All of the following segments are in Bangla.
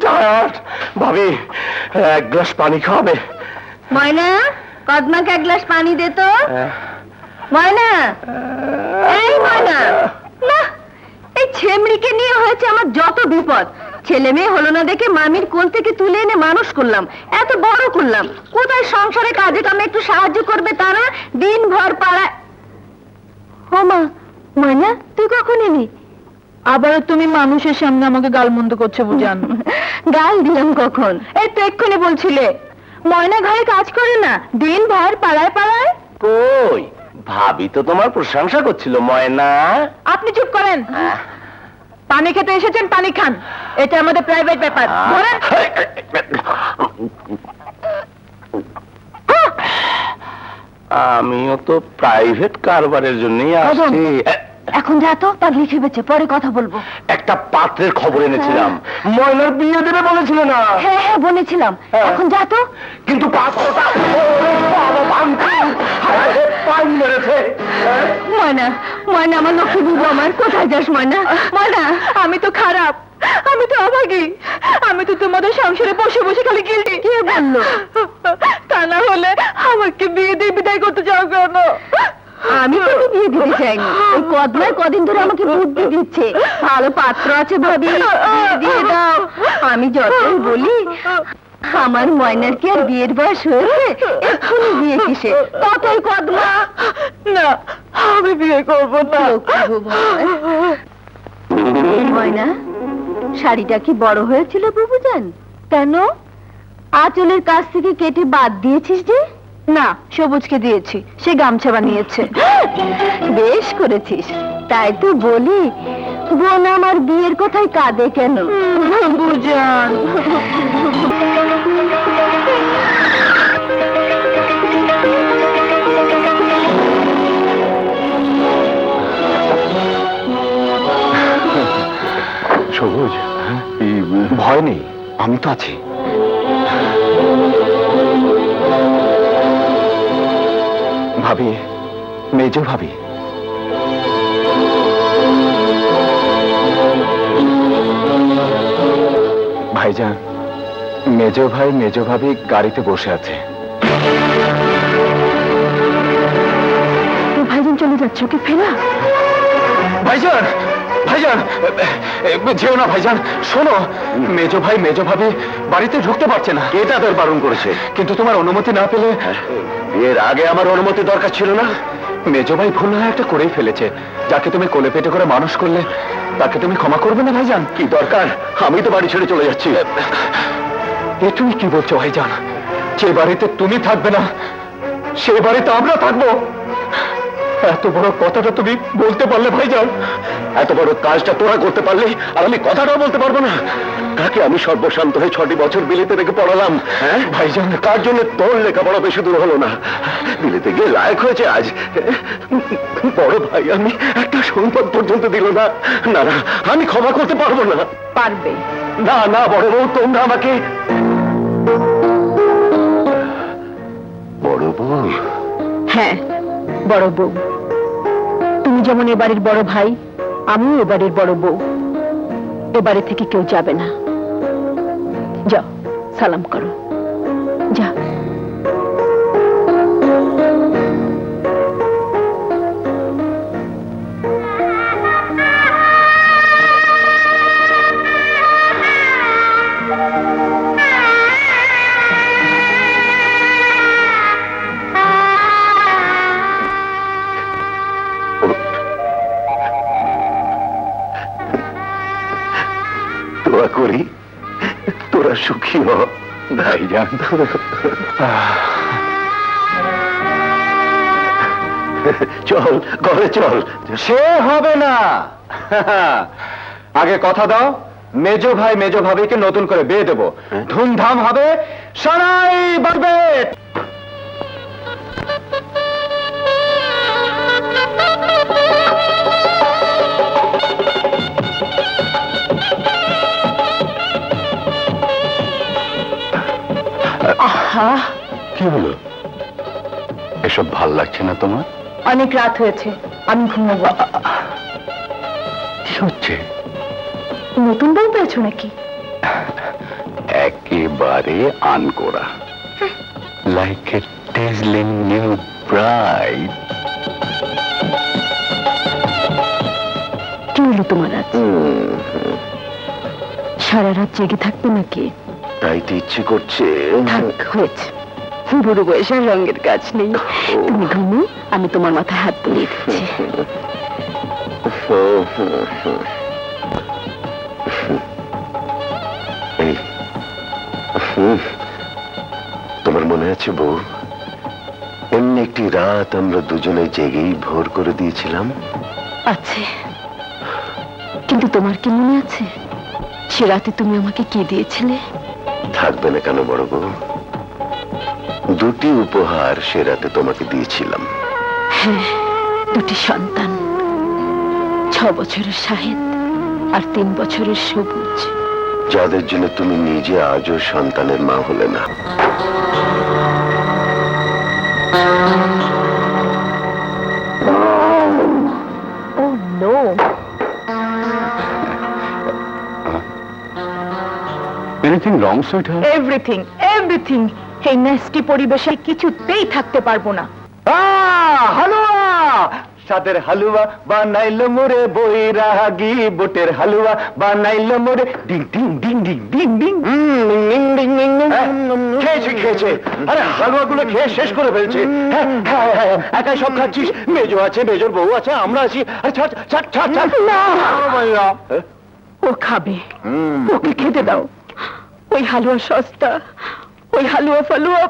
টায়ার্ড। ভাবি, এক গ্লাস পানি খাবে? ময়না, কদমাকে এক গ্লাস পানি দে তো। ময়না, এই ময়না, না, এই ছেমড়িকে নিয়ে হয়েছে আমার যত বিপদ। ছেলে মেয়ে হলো না দেখে মামির কোল থেকে তুলে এনে মানুষ করলাম, এত বড় করলাম। কোথায় সংসারে কাজে কামে একটু সাহায্য করবে তারা, দিন ভর পাড়ায়। ও মা, ময়না তুই কখন এলি? আবার তুমি মানুষের সামনে আমাকে গালমন্দ করছো বুঝান। গাল দিলাম কখন? এই তো এক্ষুনি বলছিলে ময়না ঘরে কাজ করে না, দিন ভর পাড়ায় পাড়ায়। কই, ভাবি তো তোমার প্রশংসা করছিল ময়না। আপনি চুপ করেন। পানি খেতে এসেছেন, পানি খান, এটা আমাদের প্রাইভেট ব্যাপার। ধরেন। আমিও তো প্রাইভেট কারবারের জন্যই আসছি। এখন যা তো, পাগলি খেপেছে, পরে কথা বলবো। একটা পাত্রের খবর এনেছিলাম, ময়নার বিয়ে দেবে বলেছিল না? হ্যাঁ হ্যাঁ বলেছিলাম, এখন যা তো। কিন্তু পাত্রটা পান মেরেছে। ময়না, ময়না আমার লক্ষ্মী বুবু আমার, কোথায় যাস ময়না? ময়না, আমি তো খারাপ, আমি তো অভাগী, আমি তো তোমাদের সংসারে বসে বসে খালি গিল্টি। কে বললো? তা না হলে আমাকে বিয়ে দিয়ে বিদায় করতে চাও কেন? আমি তোকে বিয়ে দিতে চাইনি, ওই কদমায় কদিন ধরে আমাকে বুদ্ধি দিচ্ছে, ভালো পাত্র আছে ভাবি, বিয়ে দিয়ে দাও। আমি যতই বলি আমার ময়নার কি আর বিয়ের বয়স হয়েছে, এক্ষুনি বিয়ে কিসে, ততই কদমা। না, আমি বিয়ে করবো না। ময়না, শাড়িটা কি বড় হয়েছিল বুবুজান? কেন আঁচলের কাছ থেকে কেটে বাদ দিয়েছিস যে? না, সবুজকে দিয়েছি, সে গামছা বানিয়েছে। বেশ করেছিস, তাই তো বলি বোন আমার বিয়ের কথায় কাঁদে কেন? বুঝান। সবুজ, ভয় নেই, আমি তো আছি। ভাবি, মেজ ভাবি, ভাইজান, মেজ ভাই মেজ ভাবি গাড়িতে বসে আছে। তো ভাইজান চলে যাচ্ছে, ওকে ফেরা। ভাইজান, ভাইজান, যেও না ভাইজান, শোনো, মেজ ভাই মেজ ভাবি বাড়িতে ঢুকতে পারছে না। কে তাদের বারণ করেছে? কিন্তু তোমার অনুমতি না পেলে। এর আগে আমার অনুমতি দরকার ছিল না? মেজ ভাই ভুল না একটা করেই ফেলেছে, যাকে তুমি কোলে পেটে করে মানুষ করলে তাকে তুমি ক্ষমা করবে না ভাইজান? কি দরকার, আমি তো বাড়ি ছেড়ে চলে যাচ্ছি। এ তুমি কি বলছো ভাইজান? যে বাড়িতে তুমি থাকবে না সে বাড়িতে আমরা থাকবো, এত বড় কথাটা তুমি বলতে পারলে ভাইজান? এত বড় কাজটা তোরা করতে পারলে আর আমি কথাটাও বলতে পারবো না? তাকে আমি সর্বশান্ত হয়ে 6টি বছর বিলেতে রেখে পড়ালাম। হ্যাঁ ভাইজান, তার জন্য তোর লেখাপড়া বেশি দূর হলো না, বিলেতে গিয়ে লায়ক হয়েছে আজ। বড় ভাই আমি একটা সম্পদ পর্যন্ত দিল না। না না, আমি ক্ষমা করতে পারবো না। পারবে না না বড় বউ, তোমরা আমাকে। বড় বউ? হ্যাঁ, বড় বউ। তুমি যেমন এ বাড়ির বড় ভাই, আমিও এ বাড়ির বড় বউ। এ বাড়ি থেকে কেউ যাবে না। যাও, সালাম করো, যা। দোয়া করি তোরা সুখী হ ভাইজান। চল ঘরে চল। সে হবে না, আগে কথা দাও মেজ ভাই মেজ ভাবিকে নতুন করে বিয়ে দেবো, ধুমধাম হবে, সারাই বাজবে। কি হলো, এসব ভাল লাগছে না তোমার? অনেক রাত হয়েছে, আমি ঘুমাবো। কি হচ্ছে? নতুন বউ পেয়েছো নাকি? একেবারে আনকোরা, লাইক এ টেজলিং নিউ ব্রাইড। কি হলো তোমার আজ? সারা রাত জেগে থাকবে নাকি? তাই তো ইচ্ছে করছে। থাক, হয়েছে। বুড়ো বয়সে আর রঙের কাজ নেই। তুমি ঘুমো, আমি তোমার মাথায় হাত বুলিয়ে দিচ্ছি। এই, তোমার মনে আছে বউ, এমনি একটি রাত আমরা দুজনে জেগেই ভোর করে দিয়েছিলাম? আছে, কিন্তু তোমার কি মনে আছে সে রাতে তুমি আমাকে কি দিয়েছিলে? থাকবে না কেন বড় বউ? দুটি উপহার সে রাতে তোমাকে দিয়েছিলাম। হ্যাঁ, দুটি সন্তান, 6 বছরের শাহেদ আর 3 বছরের সবুজ, যাদের জন্য তুমি নিজে আজও সন্তানের মা হলে না। Oh no! Anything wrong sweetheart? Everything, everything. এই নেস্টি পরিবেশে কিছুতেই থাকতে পারবো না। হালুয়া, সাদের হালুয়া বানাইলো মোরে বৈরাগী, বুটের হালুয়া বানাইলো মোরে ding ding ding ding ding ding ding ding ding ding. খেয়েছে। আরে হালুয়া গুলো খেয়ে শেষ করে ফেলছে। একাই সব খাচ্ছিস? মেজো আছে, মেজোর বউ আছে, আমরা আছি। আরে ছাড় ছাড় ছাড় ছাড়। ও খাবে, ওকে খেতে দাও। ওই হালুয়া সস্তা, ওই হালুয়া ফালুয়া।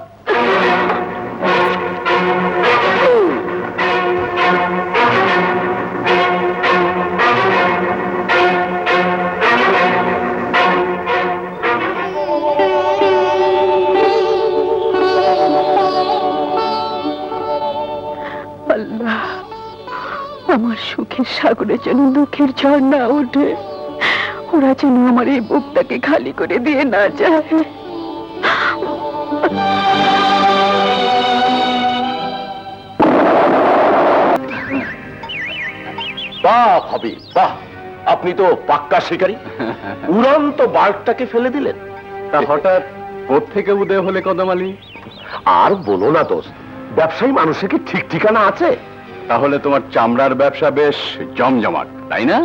আল্লাহ, আমার সুখের সাগরে যেন দুঃখের ঝড় না ওঠে। ওরা যেন আমার এই বুকটাকে খালি করে দিয়ে না যায়। বাহ ভাবি বাহ, আপনি তো পাক্কা শিকারী। উড়ন্ত বার্ডটাকে ফেলে দিলেন। তা হঠাৎ কোত্থেকে উদয় হলে কদম আলী? আর বলো না দোস্ত, ব্যবসায়ী মানুষের কি ঠিক ঠিকানা আছে? তাহলে তোমার চামড়ার ব্যবসা বেশ জমজমাট, তাই না?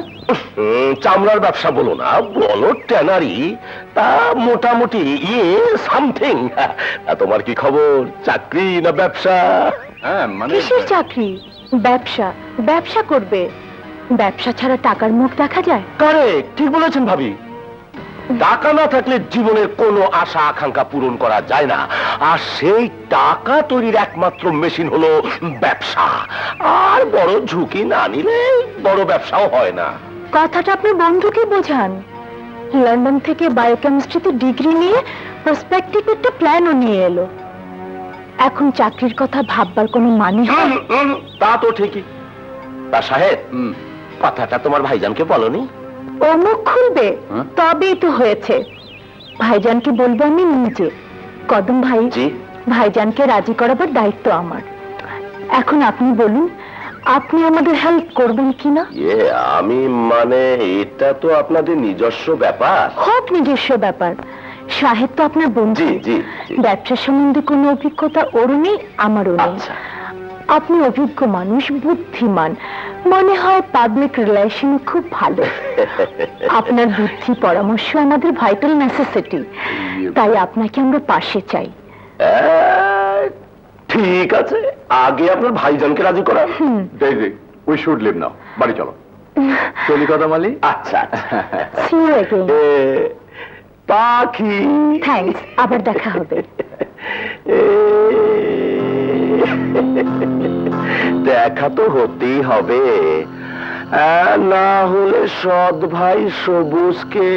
চামড়ার ব্যবসা বলো না, বলো ট্যানারি, তা মোটামুটি সামথিং। তোমার কি খবর, চাকরি না ব্যবসা? হ্যাঁ, মানে কিসের চাকরি? ব্যবসা। ব্যবসা করবে? ব্যবসা ছাড়া টাকার মুখ দেখা যায়? কারেক্ট, ঠিক বলেছেন ভাবি। টাকা না থাকলে জীবনের কোনো আশা আকাঙ্ক্ষা পূরণ করা যায় না, আর সেই টাকা তৈরির একমাত্র মেশিন হলো ব্যবসা। আর বড় ঝুঁকি না নিলে বড় ব্যবসাও হয় না। কথাটা আপনি বন্ধুকে বোঝান। লন্ডন থেকে বায়োকেমিস্ট্রিতে ডিগ্রি নিয়ে প্রসপেক্টিভ একটা প্ল্যানও নিয়ে এলো। এখন চাকরির কথা ভাববার কোনো মানে হয়? তা তো ঠিকই। তা সাহেব, কথাটা তোমার ভাইজানকে বলনি? ও মুখ খুলবে তবেই তো হয়েছে। ভাইজানকে বলবো আমি নিজে। কদম ভাই, জি। ভাইজানকে রাজি করাবার দায়িত্ব আমার। এখন আপনি বলুন, আপনি আমাদের হেল্প করবেন কিনা? আমি মানে, এটা তো আপনাদের নিজস্ব ব্যাপার। হোক নিজস্ব ব্যাপার, সাহেব তো আপনার বন্ধু। জি, জি, জি। ব্যবসা সম্বন্ধে কোনো অভিজ্ঞতা ওরও নেই, আমারও নেই। আচ্ছা। আপনি অভিজ্ঞ মানুষ, বুদ্ধিমান, মনে হয় পাবলিক রিলেশন খুব ভালো। আপনার বুদ্ধি পরামর্শ আমাদের ভাইটাল নেসেসিটি, তাই আপনাকে আমরা পাশে চাই। ঠিক আছে, আগে আপনার ভাইজানকে রাজি করান। উই শুড লিভ নাও, বাড়ি চলো। চলি কদম আলী। আচ্ছা। See you again. পাখি, থ্যাঙ্কস, আবার দেখা হবে। দেখা তো হতেই হবে, না হলে সৎ ভাই সবুজকে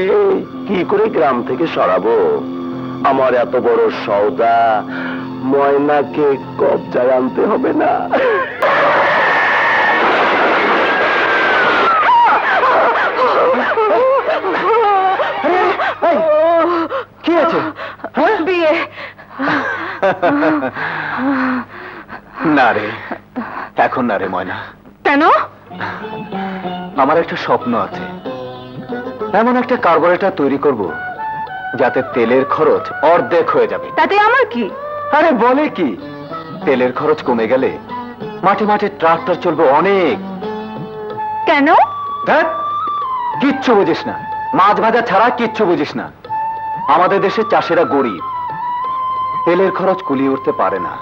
কি করে গ্রাম থেকে সরাবো? আমার এত বড় সওদা ময়নাকে কবজায় আনতে হবে না? কি আছে? বিয়ে। না রে, এখন না রে ময়না। কেন? আমার একটা স্বপ্ন আছে, এমন একটা কার্বোরেটর তৈরি করব যাতে তেলের খরচ অর্ধেক হয়ে যাবে। তাতে আমার কি? আরে বলে কি, তেলের খরচ কমে গেলে মাঠে মাঠে ট্রাক্টর চলবে অনেক। কেন? ধ্যাৎ, কিচ্ছু বুঝিস না, মাছ ভাজা ছাড়া কিচ্ছু বুঝিস না। আমাদের দেশের চাষিরা গরিব, তেলের খরচ কুলিয়ে উঠতে পারে না,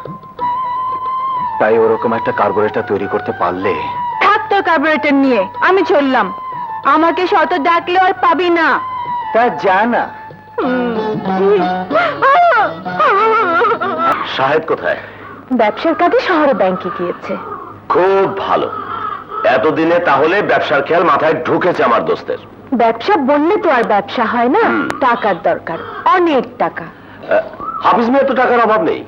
তাই ওরকম একটা কার্বোরেটর তৈরি করতে পারলে। থাক তোর কার্বোরেটর নিয়ে, আমি চললাম। আমাকে শত ডাকলেও আর পাবি না। তা যা না। সাহেব কোথায়? ব্যবসার কাজে শহরে ব্যাংকে গিয়েছে। খুব ভালো। এতদিনে তাহলে ব্যবসার খেয়াল মাথায় ঢুকেছে আমার দোস্তের। ব্যবসা বললে তো আর ব্যবসা হয় না, হুম। টাকার দরকার, অনেক টাকা। হাফিজ মিয়ার তো টাকার অভাব নেই।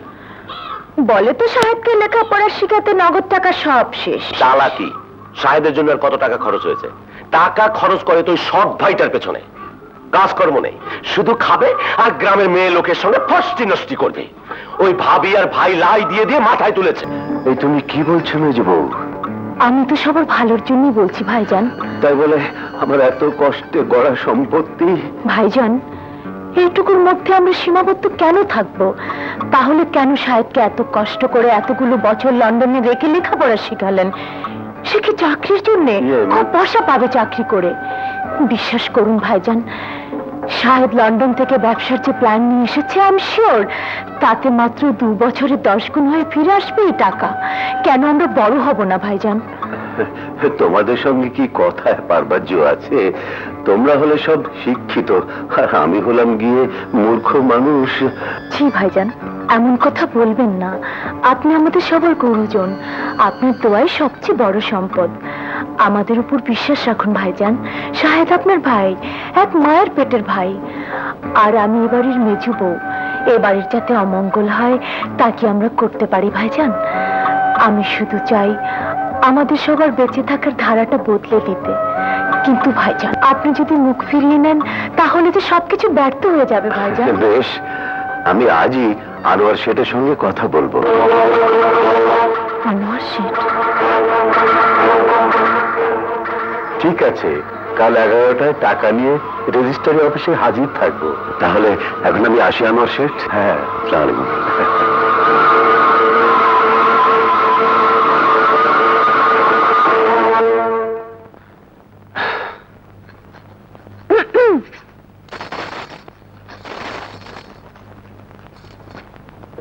বলে তো সাহেবকে লেখাপড়া শিখাতে নগদ টাকা সব শেষ। চালাকি। সাহেবের জন্য আর কত টাকা খরচ হয়েছে? টাকা খরচ করে তো ওই সৎ ভাইটার পেছনে। কাজকর্ম নেই, শুধু খাবে আর গ্রামের মেয়ে লোকের সঙ্গে ফষ্টি নষ্টি করবে। ওই ভাবি আর ভাই লাই দিয়ে দিয়ে মাথায় তুলেছে। এই তুমি কি বলছো মেজো বউ? আমি তো সবার ভালোর জন্যই বলছি ভাইজান। তাই বলে আমার এত কষ্টে গড়া সম্পত্তি। ভাইজান, এইটুকুর মধ্যে আমরা সীমাবদ্ধ কেন থাকবো? তাহলে কেন সাহেবকে এত কষ্ট করে এতগুলো বছর লন্ডনে রেখে লেখাপড়া শিখালেন? সে কি চাকরির জন্য খুব পয়সা পাবে চাকরি করে? বিশ্বাস করুন ভাইজান, সাহেব লন্ডন থেকে ব্যবসার যে প্ল্যান নিয়ে এসেছে, আমি শিওর তাতে মাত্র 2 বছরে 10 গুণ হয়ে ফিরে আসবে এই টাকা। কেন আমরা বড় হব না ভাইজান? তোমাদের সঙ্গে কি কথায় পার্বাজ্য আছে? তোমরা হলে সব শিক্ষিত, আর আমি হলাম গিয়ে মূর্খ মানুষ। জি ভাইজান, এমন কথা বলবেন না। আপনি আমাদের সবার গুরুজন, আপনার দোয়াই সবচেয়ে বড় সম্পদ। আমাদের উপর বিশ্বাস রাখুন ভাইজান। শাহেদ আপনার ভাই, এক মায়ের পেটের ভাই। আর আমি এবাড়ির মেজু বউ। এবাড়ির যাতে অমঙ্গল হয় তা কি আমরা করতে পারি ভাইজান? আমি শুধু চাই আমাদের সবার বেঁচে থাকার ধারাটা বদলে দিতে। কিন্তু ভাইজান, আপনি যদি মুখ ফিরিয়ে নেন তাহলে তো সবকিছু ব্যর্থ হয়ে যাবে ভাইজান। বেশ, আমি আজই আনোয়ার শেঠের সঙ্গে কথা বলবো। আনোয়ার শেঠ? ঠিক আছে, কাল 11টায় টাকা নিয়ে রেজিস্ট্রারি অফিসে হাজির থাকবো। তাহলে এখন আমি আসি আনোয়ার শেঠ। হ্যাঁ, আসসালামু আলাইকুম।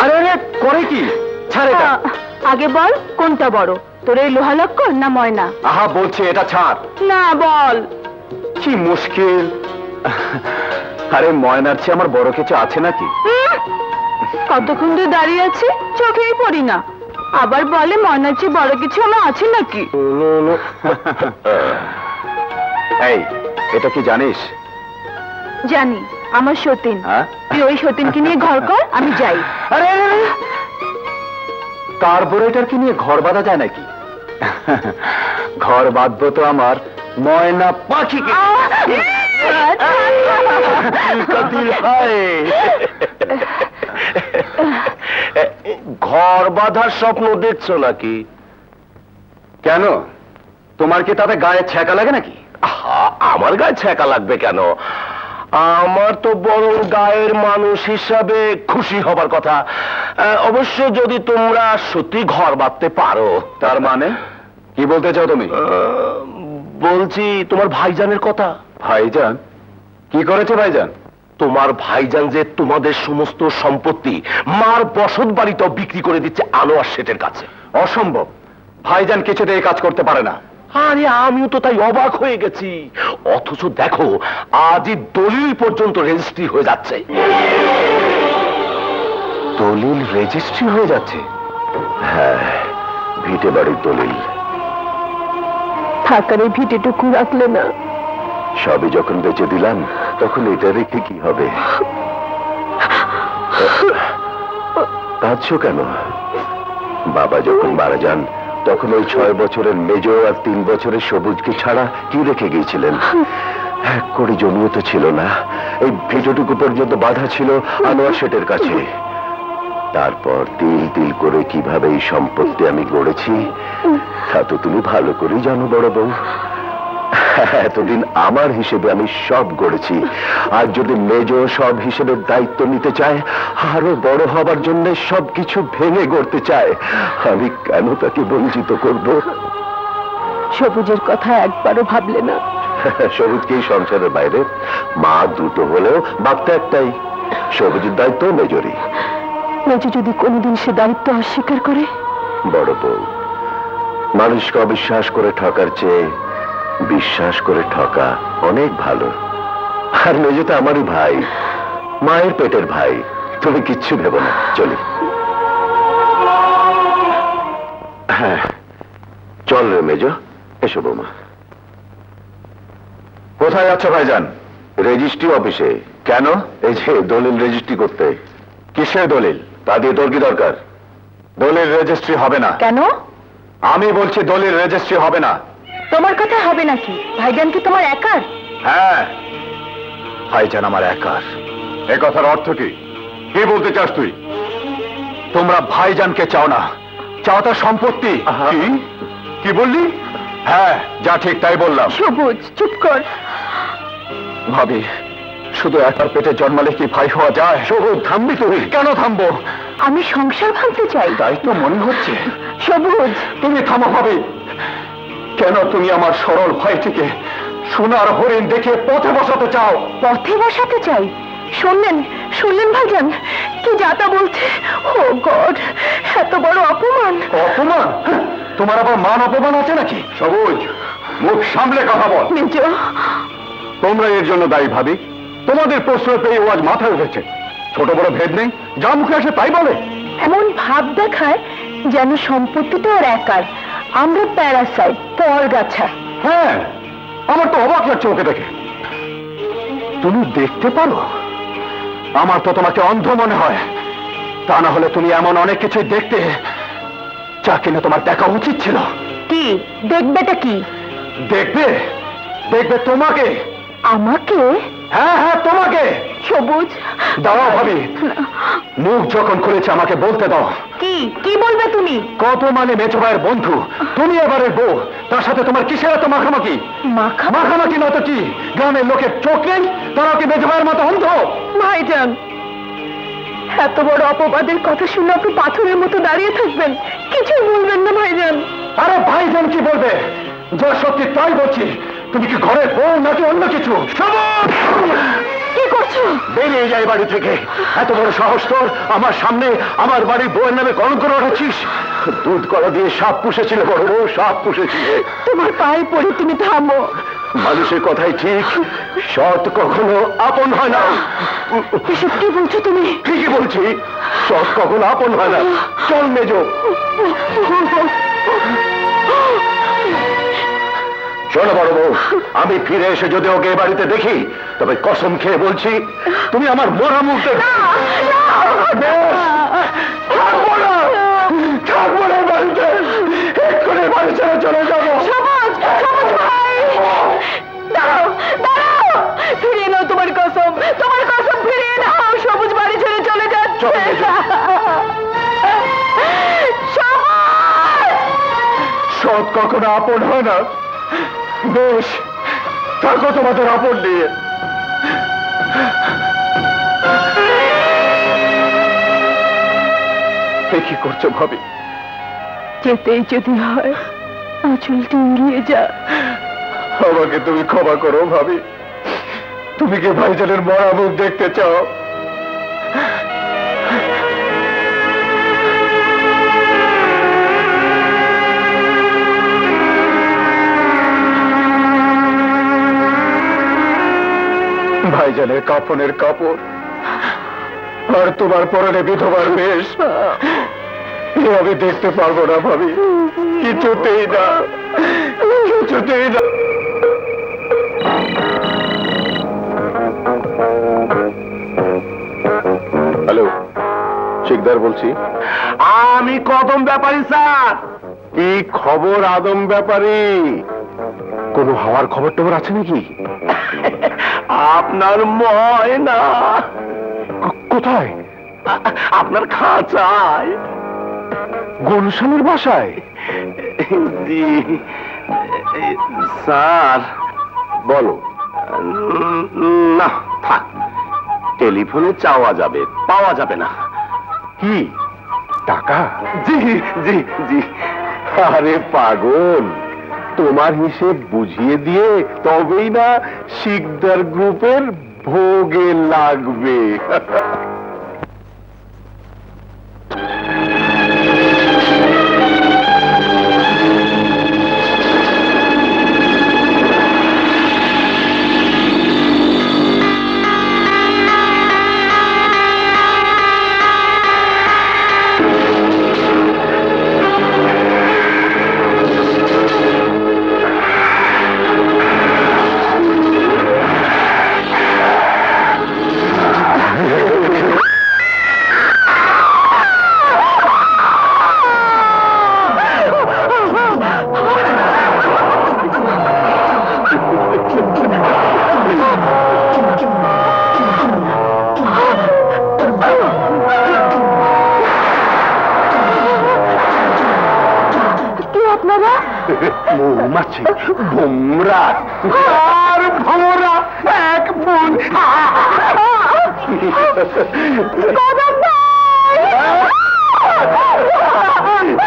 আরে আরে, করে কি? ছাড় এটা। আগে বল, কোনটা বড়, তোর এই লোহা লক্কর না ময়না? আহা, বলছি এটা ছাড়। না, বল। কি মুশকিল। আরে ময়নার চেয়ে আমার বড় কিছু আছে নাকি? কতক্ষণ ধরে দাঁড়িয়ে আছি, চোখেই পড়ি না। আবার বলে ময়নার চেয়ে বড় কিছু আমার আছে নাকি? এই, এটা কি জানিস? জানি, আমার সতীন। হ্যাঁ? তুই ওই সতীনকে নিয়ে ঘর কর, আমি যাই। আরে আরে, আরে, কার্বোরেটর কি নিয়ে ঘর বাঁধা যায় নাকি? ঘর বাঁধবো তো আমার ময়না পাখিকে। ঘর বাঁধার স্বপ্ন দেখছো নাকি? কেন, তোমার কি তাতে গায়ে ছ্যাঁকা লাগে নাকি? আহা, আমার গায়ে ছ্যাঁকা লাগবে কেন? আমার তো বরং গায়ের মানুষ হিসাবে খুশি হবার কথা। অবশ্য যদি তোমরা সত্যি ঘর বাঁধতে পারো। তার মানে কি বলতে চাও তুমি? বলছি তোমার ভাইজানের কথা। ভাইজান কি করেছে? ভাইজান, তোমার ভাইজান যে তোমাদের সমস্ত সম্পত্তি মার বসত বাড়িটাও বিক্রি করে দিচ্ছে আনোয়ার শেঠের কাছে। অসম্ভব। ভাইজান কিছুতে এই কাজ করতে পারে না। আরে আমিও তো তাই অবাক হয়ে গেছি। অথচ দেখো, আজই দলিল পর্যন্ত রেজিস্ট্রি হয়ে যাচ্ছে। দলিল রেজিস্ট্রি হয়ে যাচ্ছে? হ্যাঁ, ভিটে বাড়ির দলিল। থাকার এই ভিটেটুকু রাখলে না? সবই যখন বেচে দিলাম, তখন এটা রেখে কি হবে? কাঁদছো কেন? বাবা যখন মারা যান, তখন ওই 6 বছরের মেজো আর 3 বছরের সবুজকে ছাড়া কি রেখে গিয়েছিলেন? এক করে জমিও তো ছিল না। এই ভিটোটুকু পর্যন্ত বাধা ছিল আনোয়ার শেঠের কাছে। তারপর তিল তিল করে কিভাবে এই সম্পত্তি আমি গড়েছি তা তো তুমি ভালো করেই জানো বড় বউ। এতদিন আমার হিসেবে আমি সব গড়েছি, আর যদি মেজ সব হিসেবের দায়িত্ব নিতে চায়, আরো বড় হবার জন্য সবকিছু ভেঙে গড়তে চায়, আমি কেন তাকে বঞ্চিত করব? সবুজের কথা একবারও ভাবলে না? সবুজকেই সংসারের বাইরে, মা দুটো হলেও বাপটা একটাই। সবুজের দায়িত্ব মেজরই। মেজো যদি কোনোদিন সে দায়িত্ব অস্বীকার করে? বড় বউ, মানুষকে অবিশ্বাস করে ঠকার চেয়ে বিশ্বাস করে ঠকা অনেক ভালো। আর মেজো তো আমারই ভাই, মায়ের পেটের ভাই। তুমি কিচ্ছু ভেবো না, চলি। হ্যাঁ চল রে মেজো, এসো বৌমা। কোথায় যাচ্ছ ভাইজান? রেজিস্ট্রি অফিসে। কেন? এই যে দলিল রেজিস্ট্রি করতে। কিসের দলিল? তা দিয়ে তোর কি দরকার? দলিল রেজিস্ট্রি হবে না। কেন? আমি বলছি দলিল রেজিস্ট্রি হবে না। তোমার কথা হবে নাকি? ভাইজান কি তোমার একার? হ্যাঁ, ভাইজান আমার একার। এ কথার অর্থ কি? কি বলতে চাস তুই? তোমরা ভাইজানকে চাও না, চাও তার সম্পত্তি। কি? কি বললি? হ্যাঁ, যা ঠিক তাই বললাম। সবুজ চুপ কর। ভাবি, শুধু একার পেটে জন্মালে কি ভাই হওয়া যায়? সবুজ, থামবি তুই? কেন থামবো? আমি সংসার ভাঙতে চাই। তাই তো মনে হচ্ছে। সবুজ, তুমি থামো ভাবি। কেন তুমি আমার সরল ভাইটিকে সোনার হরিণ দেখে পথে বসাতে চাও? পথে বসাতে চাই? শুনলেন ভাইজান কি যাতা বলছে? ও গড, এত বড় অপমান! অপমান? তোমার আবার মান অপমান আছে নাকি? সবুজ, মুখ সামলে কথা বল। মেজো, তোমরা এর জন্য দায়ী ভাবি। তোমাদের প্রশ্রয় পেয়ে ও আজ মাথায় উঠেছে। ছোট বড় ভেদ নেই, যা মুখে আসে তাই বলে। এমন ভাব দেখায় যেন সম্পত্তিটা ওর একার, আমরা প্যারাসাইট, পরগাছা। হ্যাঁ, আমার তো অবাক লাগছে ওকে দেখে। তুমি দেখতে পারো? আমার তো তোমাকে অন্ধ মনে হয়। তা না হলে তুমি এমন অনেক কিছুই দেখতে যা কিনা তোমার দেখা উচিত ছিল। কি দেখবেটা কি? দেখবে দেখবে তোমাকে। আমাকে? হ্যাঁ হ্যাঁ, তোমাকে। সবুজ, দাঁড়াও ভাবি, মুখ যখন খুলেছে আমাকে বলতে দাও। কি কি বলবে তুমি? কত মানে মেজো ভাইয়ের বন্ধু, তুমি এবারের বউ, তার সাথে তোমার কিসের এত মাখামাখি? মাখামাখি না তো কি? গ্রামের লোকের চোখ নেই? তারা কি মেজো ভাইয়ের মতো অন্ধ? ভাইজান, এত বড় অপবাদের কথা শুনে আপনি পাথরের মতো দাঁড়িয়ে থাকবেন, কিছুই বলবেন না ভাইজান? আরে ভাইজান কি বলবে? যা সত্যি তাই বলছি। তুমি কি ঘরের বউ নাকি অন্য কিছু? সবুজ, কি করছো? বেরিয়ে যায় বাড়ি থেকে। এত বড় সাহস তোর, আমার সামনে আমার বাড়ির বউয়ের নামে কলঙ্ক রটাচ্ছিস? দুধ কলা দিয়ে সাপ পুষেছিল বড় বউ, সাপ পুষেছিল। তোমার পায়ে পড়ে তুমি থামো। মানুষের কথাই ঠিক, সৎ কখনো আপন হয় না। এসব কি বলছো তুমি? ঠিকই বলছি, সৎ কখনো আপন হয় না। চল মেজো। শোনো বড় বউ, আমি ফিরে এসে যদি ওকে এ বাড়িতে দেখি, তবে কসম খেয়ে বলছি তুমি আমার মরা মুখ দেখবে। থাকবো না, থাকবো না বাড়িতে, এক্ষুনি বাড়ি ছেড়ে চলে যাবো। সবুজ, সবুজ ভাই, দাঁড়াও, দাঁড়াও, ফিরিয়ে নাও তোমার কসম ফিরিয়ে নাও। সবুজ বাড়ি ছেড়ে চলে যাচ্ছে। চল মেজো। সবুজ! সৎ কখনো আপন হয় না। বেশ, থাকো তোমাদের আপন নিয়ে। কি করছো ভাবি? যেতেই যদি হয় আঁচলটি উড়িয়ে যা। আমাকে তুমি ক্ষমা করো ভাবি। তুমি কি ভাইজানের মরা মুখ দেখতে চাও? ভাইজানের কাফনের কাপড় আর তোমার পরনে বিধবার বেশ, এ আমি দেখতে পারবো না ভাবি, কিছুতেই না, কিছুতেই না। হ্যালো, শিকদার বলছি। আমি কদম ব্যাপারী স্যার। কি খবর আদম ব্যাপারী? কোনো হওয়ার খবর টবর আছে নাকি? আপনার ময়না কোথায়? আপনার খাঁচায়, গুলশানের বাসায়। জি স্যার, বলো। না থাক, টেলিফোনে চাওয়া যাবে, পাওয়া যাবে না। কি টাকা? জি জি জি। আরে পাগল, তোমার হিসেব বুঝিয়ে দিয়ে তবেই না শিকদার গ্রুপের ভোগে লাগবে। মৌমাছি, ভোমরা আর ভোমরা এক বোন।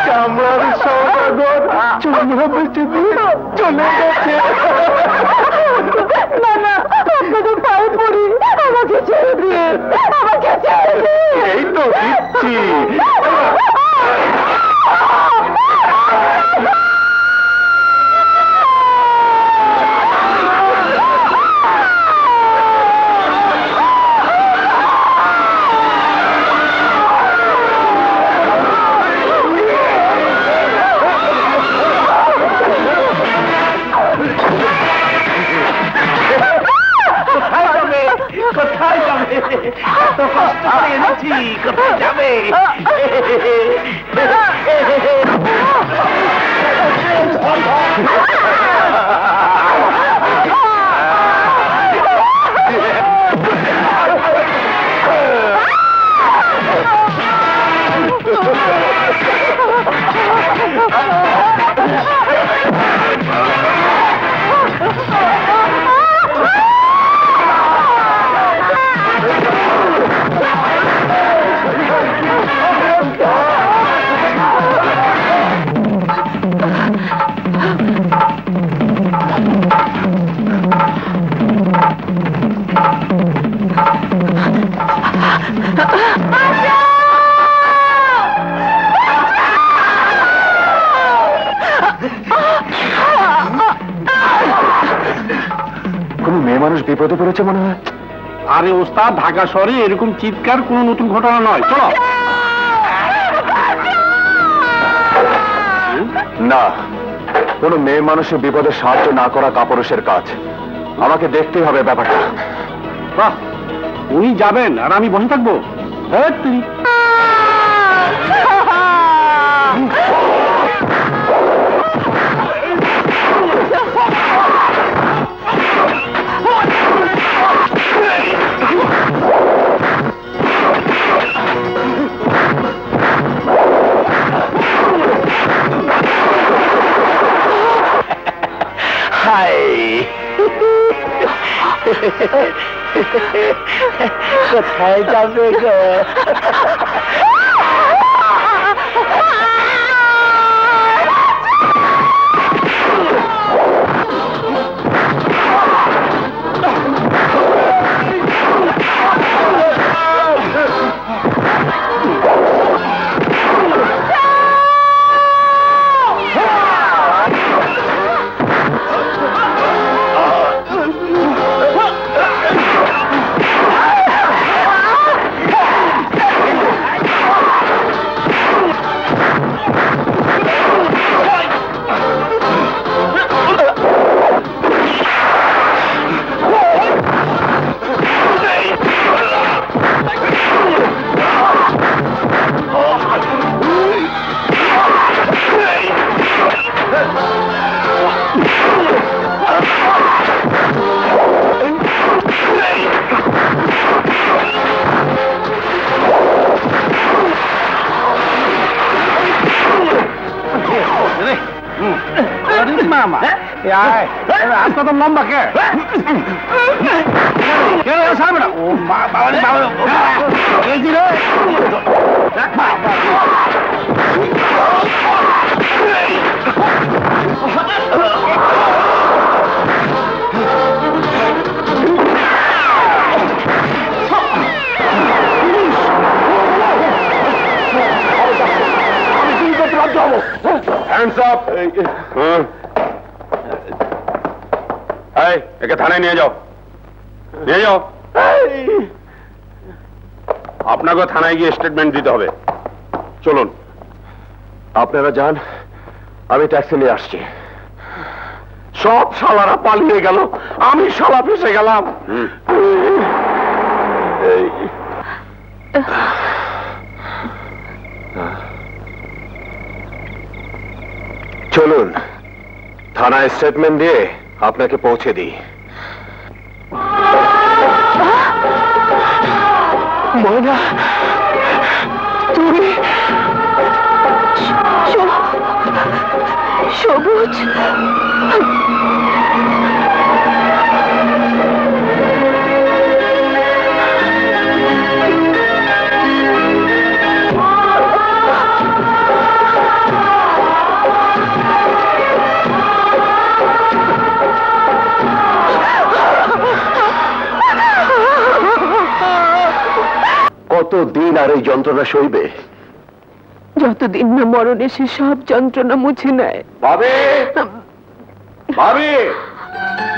কামরার সওদাগর চন্দ্রা বেঁচে দিয়ে চলে গেছে। না না, আপনাদের পায়ে পড়ি, আমাকে ছেড়ে দিয়ে, আমাকে ছেড়ে দিয়ে। এই তো দিচ্ছি। কোথায় যাবে? এত কষ্ট করে এনেছি, কোথায় যাবে? কোন মেয়ে মানুষ বিপদে পড়েছে মনে হয়। আরে ওস্তাদ, ঢাকা শহরে এরকম চিৎকার কোনো নতুন ঘটনা নয়। চলো। না, কোন মেয়ে মানুষের বিপদে সাহায্য না করা কাপুরুষের কাজ। আমাকে দেখতেই হবে ব্যাপারটা। বাহ, উনি যাবেন আর আমি বসে থাকবো? হ্যাঁ তুমি। কোথায় যাবে গো? মামা রাস্তা তো লম্বা কে ও বাবা হ্যান্ডস আপ একে থানায় নিয়ে যাও আপনাকে থানায় গিয়ে স্টেটমেন্ট দিতে হবে চলুন আপনারা যান আমি ট্যাক্সি নিয়ে আসছি সব শালারা পালিয়ে গেল আমি শালা ফেসে গেলাম চলুন থানায় স্টেটমেন্ট দিয়ে আপনাকে পৌঁছে দিই ময়না তুমি সবুজ কতদিন আর এই যন্ত্রণা সইবে যতদিন না মরণ এসে সব যন্ত্রণা মুছে নেয়। ভাবি ভাবি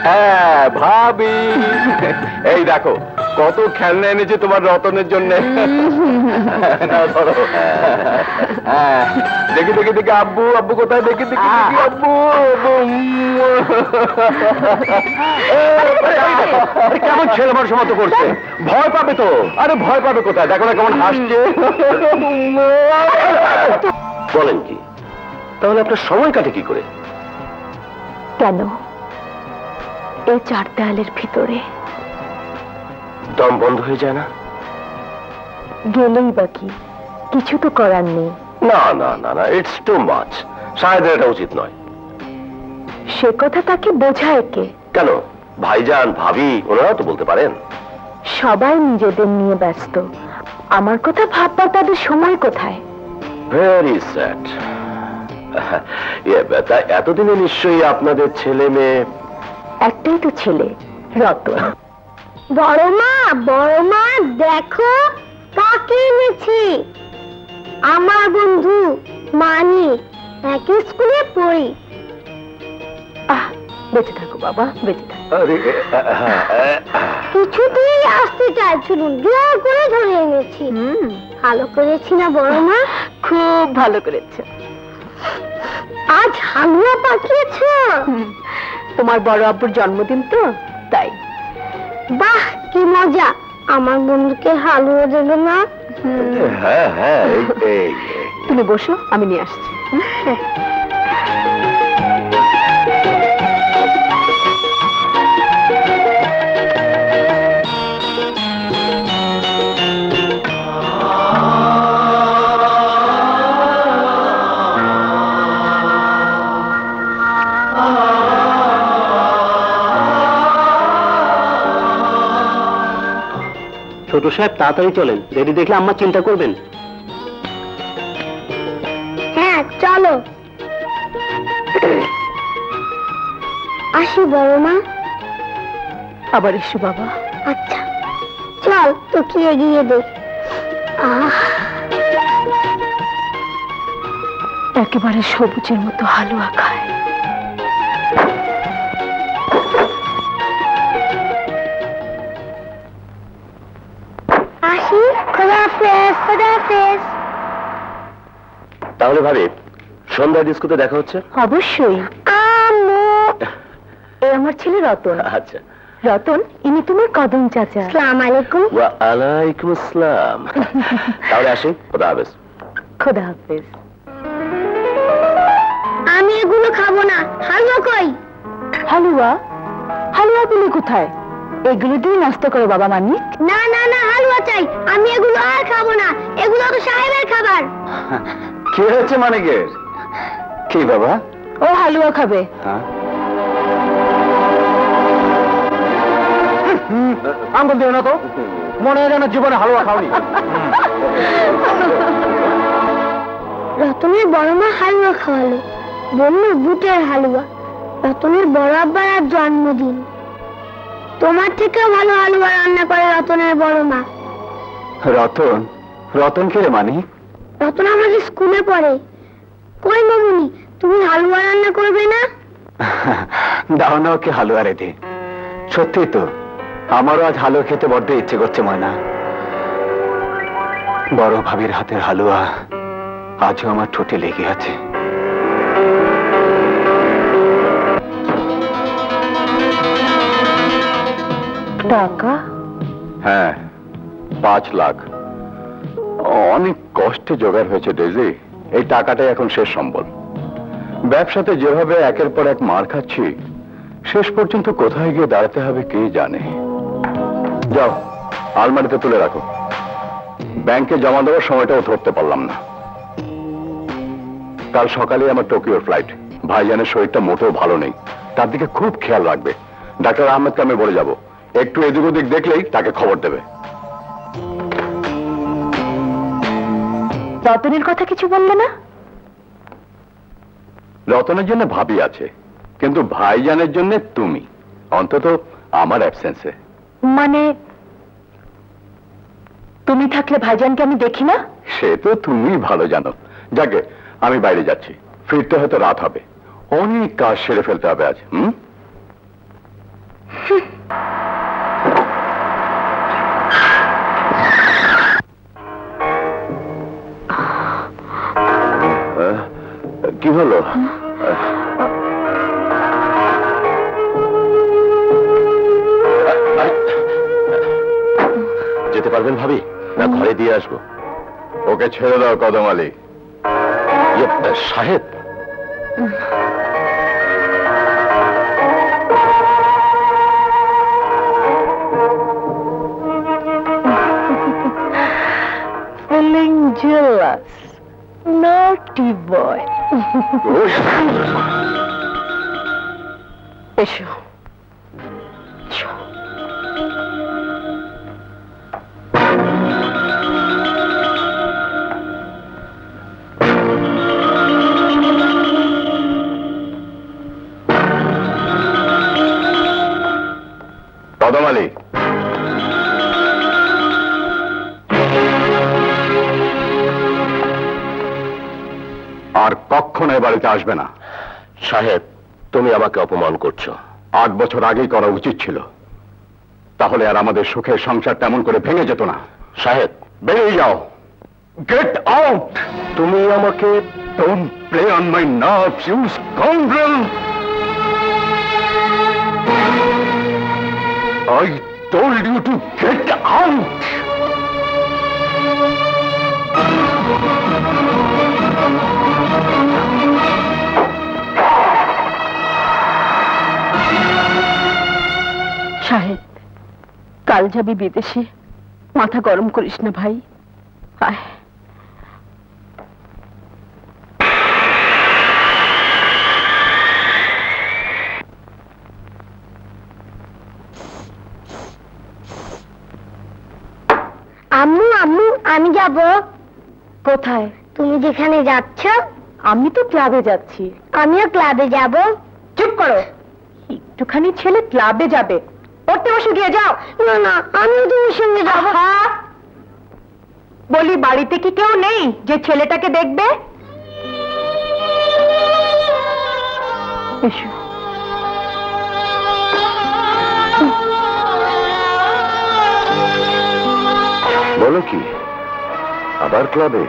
হ্যাঁ ভাবি এই দেখো কত খেলনা এনেছে তোমার রতনের জন্য দেখি দেখি দেখি আব্বু আব্বু কোথায় দেখি দেখি দেখি আব্বু কেমন ছেলে মানুষ মতো করছে ভয় পাবে তো আরে ভয় পাবে কোথায় দেখো না কেমন হাসছে বলেন কি তাহলে আপনার সময় কাটে কি করে কেন এই চার দেয়ালের ভিতরে দম বন্ধ হয়ে যায় না গেলেই বাকি কিছু তো করার নেই না না না না ইটস টু মাচ শায়দ এটা উচিত নয় সে কথা তাকে বোঝায় কে কেন ভাইজান ভাবি ওনারাও তো বলতে পারেন সবাই নিজেদের নিয়ে ব্যস্ত আমার কথা ভাববার তাদের সময় কোথায় ভেরি স্যাড এতদিনে নিশ্চয়ই আপনাদের ছেলে মেয়ে একটাই তো ছেলে রতন বড় মা দেখো কাকে এনেছি আমার বন্ধু মানি একই স্কুলে পড়ি আহ বেঁচে থাকো বাবা বেঁচে থাকো আরে কিছুতেই আসতে চাইছিল জোর করে ধরে এনেছি ভালো করেছি না বড় মা খুব ভালো করেছে আজ হালুয়া পাকিয়েছ তোমার বড় আব্বুর জন্মদিন তো তাই বাহ কি মজা আমার বন্ধুকে হালুয়া দেবে না হ্যাঁ হ্যাঁ এই তুমি বসো আমি নিয়ে আসছি ছোট সাহেব তাড়াতাড়ি চলেন রেডি দেখলে আম্মা চিন্তা করবেন হ্যাঁ চলো আসি বড় মা আবার এসো বাবা আচ্ছা চল তোকে এগিয়ে দে একেবারে সবুজের মতো হালুয়া খায় আসি খোদাফেজ তাহলে ভাবি সন্ধ্যায় ডিস্কোতে দেখা হচ্ছে অবশ্যই আম্মু এ আমার ছেলে রতন আচ্ছা রতন ইনি তোমার কদম চাচা আসসালামু আলাইকুম ওয়া আলাইকুম আসসালাম তাহলে আসি খোদা হাফেজ খোদা হাফেজ আমি এগুলো খাবো না হালুয়া কই হালুয়া হালুয়াগুলো কোথায় এগুলো দিয়ে নাস্তা করো বাবা মানিক না না না হালুয়া চাই আমি এগুলো আর খাবো না এগুলো তো সাহেবের খাবার কি হয়েছে মানিকের কি বাবা ও হালুয়া খাবে হ্যাঁ আঙ্গুল দিও না তো, মনে হয় যেন জীবনে হালুয়া খাওনি। রতনের বড় মা হালুয়া খাওয়ালো, বললো বুটের হালুয়া। রতনের বড় আব্বার আর জন্মদিন। তোমার থেকেও ভালো হালুয়া রান্না করে রতনের বড় মা। রতন? রতন কে মানি? রতন আমাদের স্কুলে পড়ে। কই মামুনি, তুমি হালুয়া রান্না করবে না? দাও না ওকে হালুয়া রেঁধে। সত্যি তো, আমারও আজ হালুয়া খেতে বড্ড ইচ্ছে করছে ময়না। বড় ভাবির হাতের হালুয়া আজও আমার ঠোঁটে লেগে আছে। টাকা? হ্যাঁ, 5 লাখ। অনেক কষ্টে জোগাড় হয়েছে ডেজি। এই টাকাটাই এখন শেষ সম্বল। ব্যবসাতে যেভাবে একের পর এক মার খাচ্ছি, শেষ পর্যন্ত কোথায় গিয়ে দাঁড়াতে হবে কে জানে। যাও, আলমারিতে তুলে রাখো। ব্যাংকে জমা দেওয়ার সময়টাও ধরতে পারলাম না। কাল সকালে আমার টোকিওর ফ্লাইট। ভাইজানের শরীরটা মোটেও ভালো নেই, তার দিকে খুব খেয়াল রাখবে। ডাক্তার আহমেদকে আমি বলে যাব, একটু এদিক ওদিক দেখলেই তাকে খবর দেবে। রতনের কথা কিছু বললে না? রতনের জন্য ভাবি আছে, কিন্তু ভাইজানের জন্য তুমি, অন্তত আমার অ্যাবসেন্সে। মানে তুমি থাকলে ভাইজানকে আমি দেখি না? সে তো তুমি ভালো জানো। যাকে, আমি বাইরে যাচ্ছি, ফিরতে হয়তো রাত হবে। অনেক কাজ সেরে ফেলতে হবে আজ। কি হলো? যেতে পারবেন ভাবি, না ঘরে দিয়ে আসবো? ওকে ছেড়ে দাও কদম আলী। সাহেব, ফিলিং জেলাস, নটি বয়। এসো। কদম আলী, আর কখনো এ বাড়িতে আসবে না। সাহেব, তুমি আমাকে অপমান করছো। 8 বছর আগেই করা উচিত ছিল, তাহলে আর আমাদের সুখের সংসার তেমন করে ভেঙে যেত না। সাহেব, বেরিয়ে যাও। Get out. তুমি আমাকে don't play on my nerves, you scoundrel. I told you to get out! সাহেব, কাল যাবি বিদেশে, মাথা গরম করিস না ভাই। আয়। আম্মু আম্মু, আমি যাব। কোথায়? তুমি যেখানে যাচ্ছ। আমি তো ক্লাবে যাচ্ছি। আমিও ক্লাবে যাব। চুপ করো, একটুখানি ছেলে ক্লাবে যাবে, পড়তে বসে গিয়ে যাও। না না, আমিও তোমার সঙ্গে যাব। বলি, বাড়িতে কি কেউ নেই যে ছেলেটাকে দেখবে? এসো। বলো কি, আবার ক্লাবে?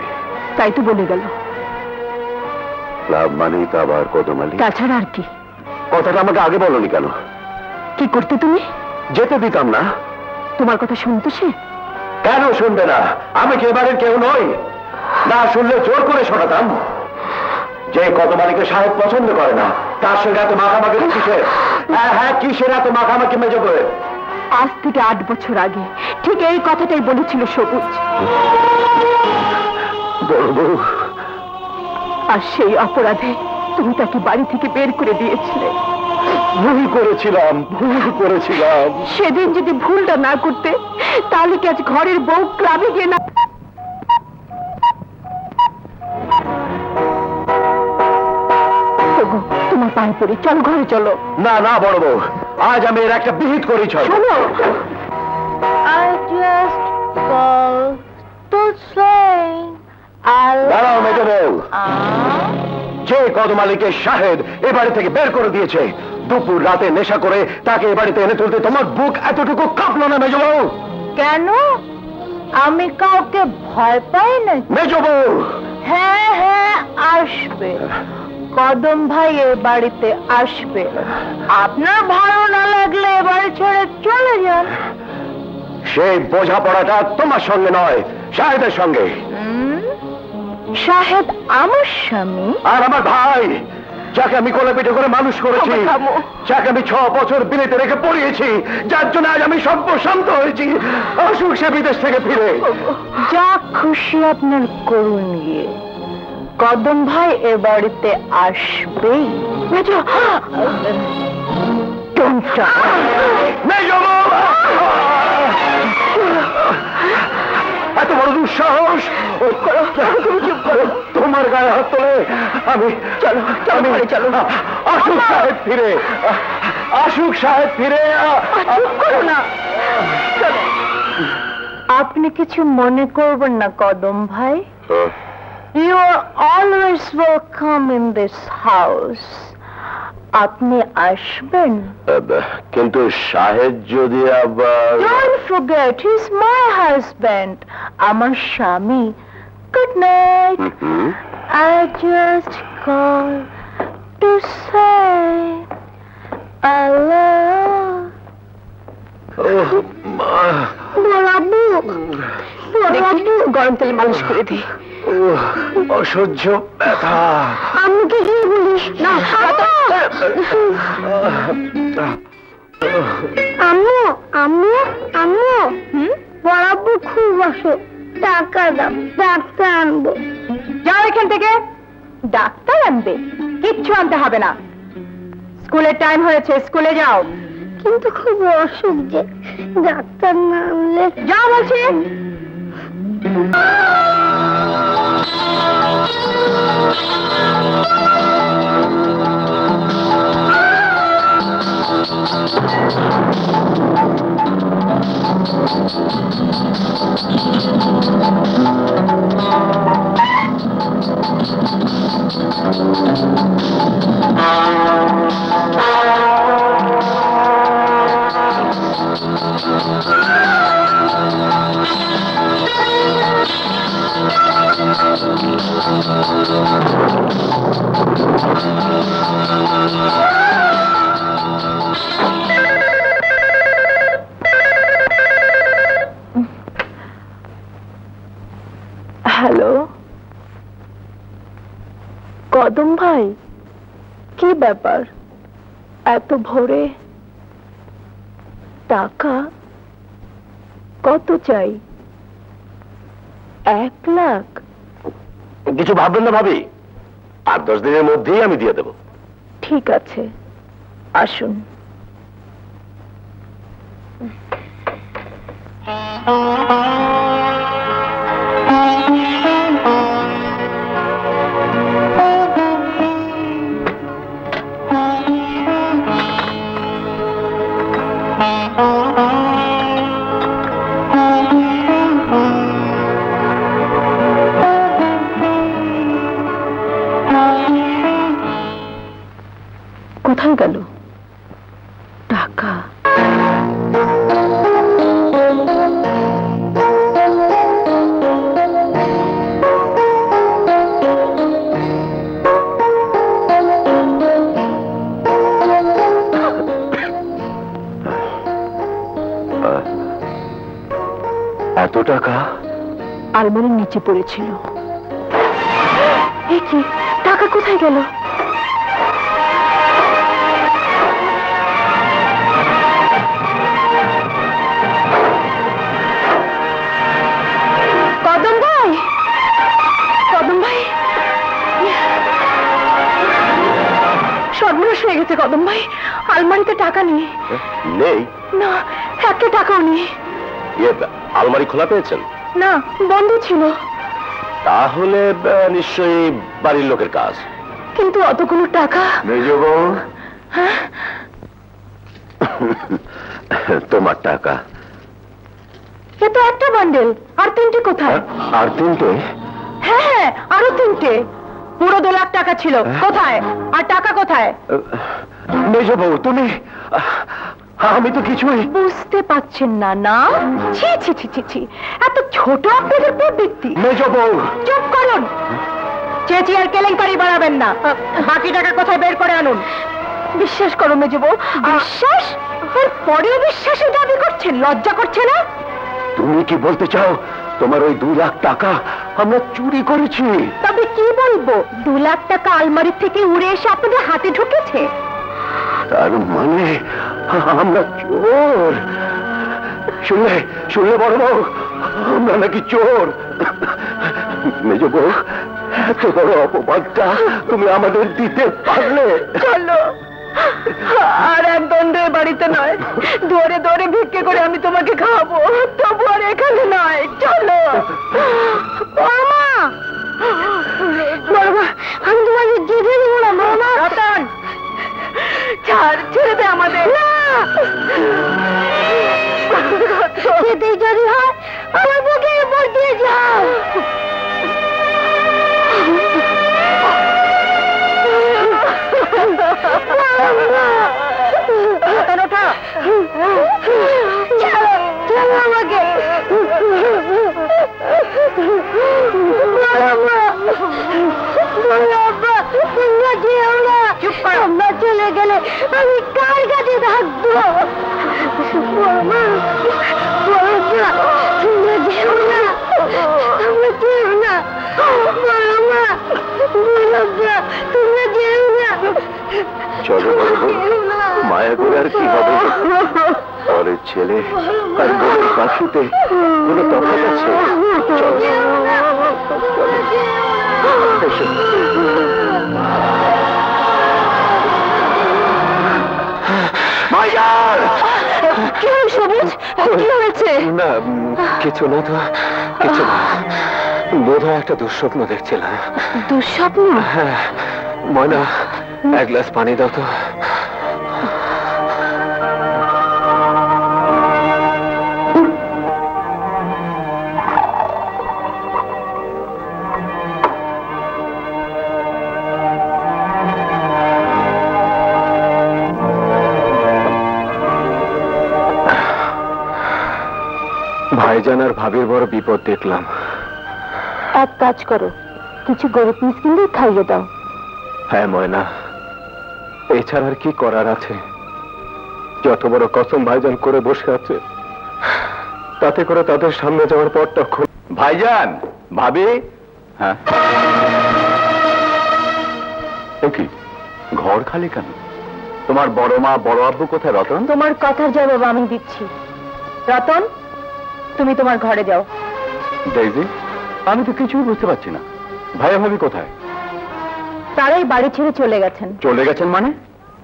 তাই তো বলে গেল। ক্লাব মানেই তো আবার কদম আলী। তাছাড়া আর কি? কথাটা আমাকে আগে বলনি কেন? কি করতে তুমি? যেতে দিতাম না। তোমার কথা শুনতো সে? কেন শুনবে না? আমি কি এবারের কেউ নই? না শুনলে জোর করে শোনাতাম। যে কদম আলীকে সাহেব পছন্দ করে না, তার সঙ্গে এত মাখামাখি কিসের? হ্যাঁ, কিসের এত মাখামাখি মেজো করে? আজ থেকে 8 বছর আগে ঠিক এই কথাটাই বলেছিল সবুজ। বড় বউ, আর সেই অপরাধে তুমি তাকে বাড়ি থেকে বের করে দিয়েছিলে। ভুল করেছিলাম। সেদিন যদি ভুলটা না করতে তাহলে কি আজ ঘরের বউ ক্লাবে গিয়ে না ওগো, তোমার পায়ে পড়ি, চলো ঘরে চলো। না না বড় বউ, আজ আমি এর একটা বিহিত করেছি। শোনো, I just called to say I দাঁড়াও মেজো বউ, যে কদম আলীকে শাহেদ এ বাড়ি থেকে বের করে দিয়েছে, দুপুর রাতে নেশা করে তাকে এ বাড়িতে এনে তুলতে তোমার বুক এতটুকু কাঁপলো না মেজো বউ? কেন? আমি কাউকে ভয় পাই না। মেজো বউ, হ্যাঁ হ্যাঁ আসবে, কদম ভাই এ বাড়িতে আসবে। আপনার ভালো না লাগলে এ বাড়ি ছেড়ে চলে যান। সেই বোঝাপড়াটা তোমার সঙ্গে নয়, শাহেদের সঙ্গে। শাহেদ আমার স্বামী? আর আমার ভাই, যাকে আমি কোলে পিঠে করে মানুষ করেছি, আমার থামো। যাকে আমি 6 বছর বিলেতে রেখে পড়িয়েছি, যার জন্য আজ আমি সর্বশান্ত হয়েছি, আসুক সে বিদেশ থেকে ফিরে। যা খুশি আপনার করুন গিয়ে, কদম ভাই এ বাড়িতে আসবেই। মেজো বউ! এত বড় দুঃসাহস! তোমার গায়ে হাত তোলে আমি চলো, চলো ঘরে চলো। আসুক সাহেব ফিরে, আসুক সাহেব ফিরে। চুপ করো না। আপনি কিছু মনে করবেন না কদম ভাই। You are always welcome in this house. আপনি আসবেন। কিন্তু সাহেব যদি আবার... Don't forget, he's my husband. আমার স্বামী। Good night. I just called to say I love. দেখি, গরম তেলে মালিশ করে দিই। অসহ্য ব্যথা। আম্মুকে কি বলিস? না, আম্মু আম্মু আম্মু, বড়াব্বু খুব আসো, টাকা দাও, ডাক্তার আনবো। যাও এখান থেকে। ডাক্তার আনবে? কিচ্ছু আনতে হবে না, স্কুলের টাইম হয়েছে, স্কুলে যাও। কিন্তু খুব অসুখ যে, ডাক্তার না আনলে। যাও বলছি। হ্যালো, কদম ভাই, কি ব্যাপার এত ভোরে? টাকা কত চাই? 1 লাখ? কিছু ভাববেন না ভাবি, 8-10 দিনের মধ্যেই আমি দিয়ে দেব। ঠিক আছে, আসুন। কোথায় গেল টাকা? এত টাকা আলমারির নিচে পড়েছিল। এ কি, টাকা কোথায় গেল? কদম ভাই, কদম ভাই, সর্বনাশ হয়ে গেছে কদম ভাই। আলমারিতে টাকা নেই। নেই? না, একটা টাকাও নেই। আলমারি খোলা পেয়েছেন? না, বন্ধ ছিল। তাহলে নিশ্চয়ই বাড়ির লোকের কাজ। কিন্তু অতগুলো টাকা। মেজ বউ, তোমার টাকা। এ তো একটা বান্ডেল, আর তিনটে কোথায়? আর তিনটে? হ্যাঁ, আরো তিনটে। পুরো 2 লাখ টাকা ছিল, কোথায়? আর টাকা কোথায়? মেজ বউ, তুমি? আমি তো কিছুই বুঝতে পারছেন না? না, ছি ছি ছি ছি ছি, এত ছোট আপনাদের প্রবৃত্তি। মেজ বউ, চুপ করুন, চেঁচি আর কেলেঙ্কারি বাড়াবেন না। বাকি টাকা কোথায় বের করে আনুন। বিশ্বাস করো মেজো বউ। বিশ্বাস? পরেও বিশ্বাসের দাবি করছেন, লজ্জা করছে না? তুমি কি বলতে চাও তোমার ওই 2 লাখ টাকা আমরা চুরি করেছি? তবে কি বলবো, 2 লাখ টাকা আলমারি থেকে উড়ে এসে আপনাদের হাতে ঢুকেছে। তার মানে আমরা চোর? শুনলে শুনলে বড় বউ, আমরা নাকি চোর? মেজ বউ, এত বড় অপবাদটা তুমি আমাদের দিতে পারলে? চলো, আর এক দণ্ডে বাড়িতে নয়, দৌড়ে দৌড়ে ভিক্ষে করে আমি তোমাকে খাওয়াবো, তবু আর এখানে নয়। চলো মামা, বাবা, আমি তোমাকে যেতে দেব না মামা। রতন, ছাড়, ছেড়ে দে আমাদের। যেতেই যদি হয় আমার বুকের উপর দিয়ে যাও। আমাকে আমরা চলে গেলে আমি কার কাছে থাকবো? তোমরা যেও না, তোমরা যেও না, তোমরা যেও না। চলো বড় বউ, মায়া করে আর কি হবে? পরের ছেলে আর বোনের কাশুতে কোনো তফাৎ আছে? চলো, এসো। ভাইজান! কি হলো সবুজ, কি হয়েছে? না, কিছু না তো, কিছু না। বোধহয় একটা দুঃস্বপ্ন দেখছিলাম। দুঃস্বপ্ন? হ্যাঁ, ময়না, 1 গ্লাস পানি দাও তো। ভাইজান আর ভাবির বড় বিপদ দেখলাম। এক কাজ করো, কিছু গরিব মিসকিনদের খাইয়ে দাও। হ্যাঁ ময়না, এছাড়া আর কি করার আছে? যত বড় কসম ভাইজান করে বসে আছে, তাতে করে তাদের সামনে যাওয়ার পরটা খুব। ভাইজান, ভাবি। হ্যাঁ, কি ঘর খালি কেন? তোমার বড় মা বড় আব্বু কোথায়? রতন? তোমার কথার জবাব আমি দিচ্ছি। রতন, তুমি তোমার ঘরে যাও। ডেইজি, আমি তো কিছুই বুঝতে পারছি না। ভাইয়া ভাবি কোথায়? তারাই বাড়ি ছেড়ে চলে গেছেন। চলে গেছেন মানে?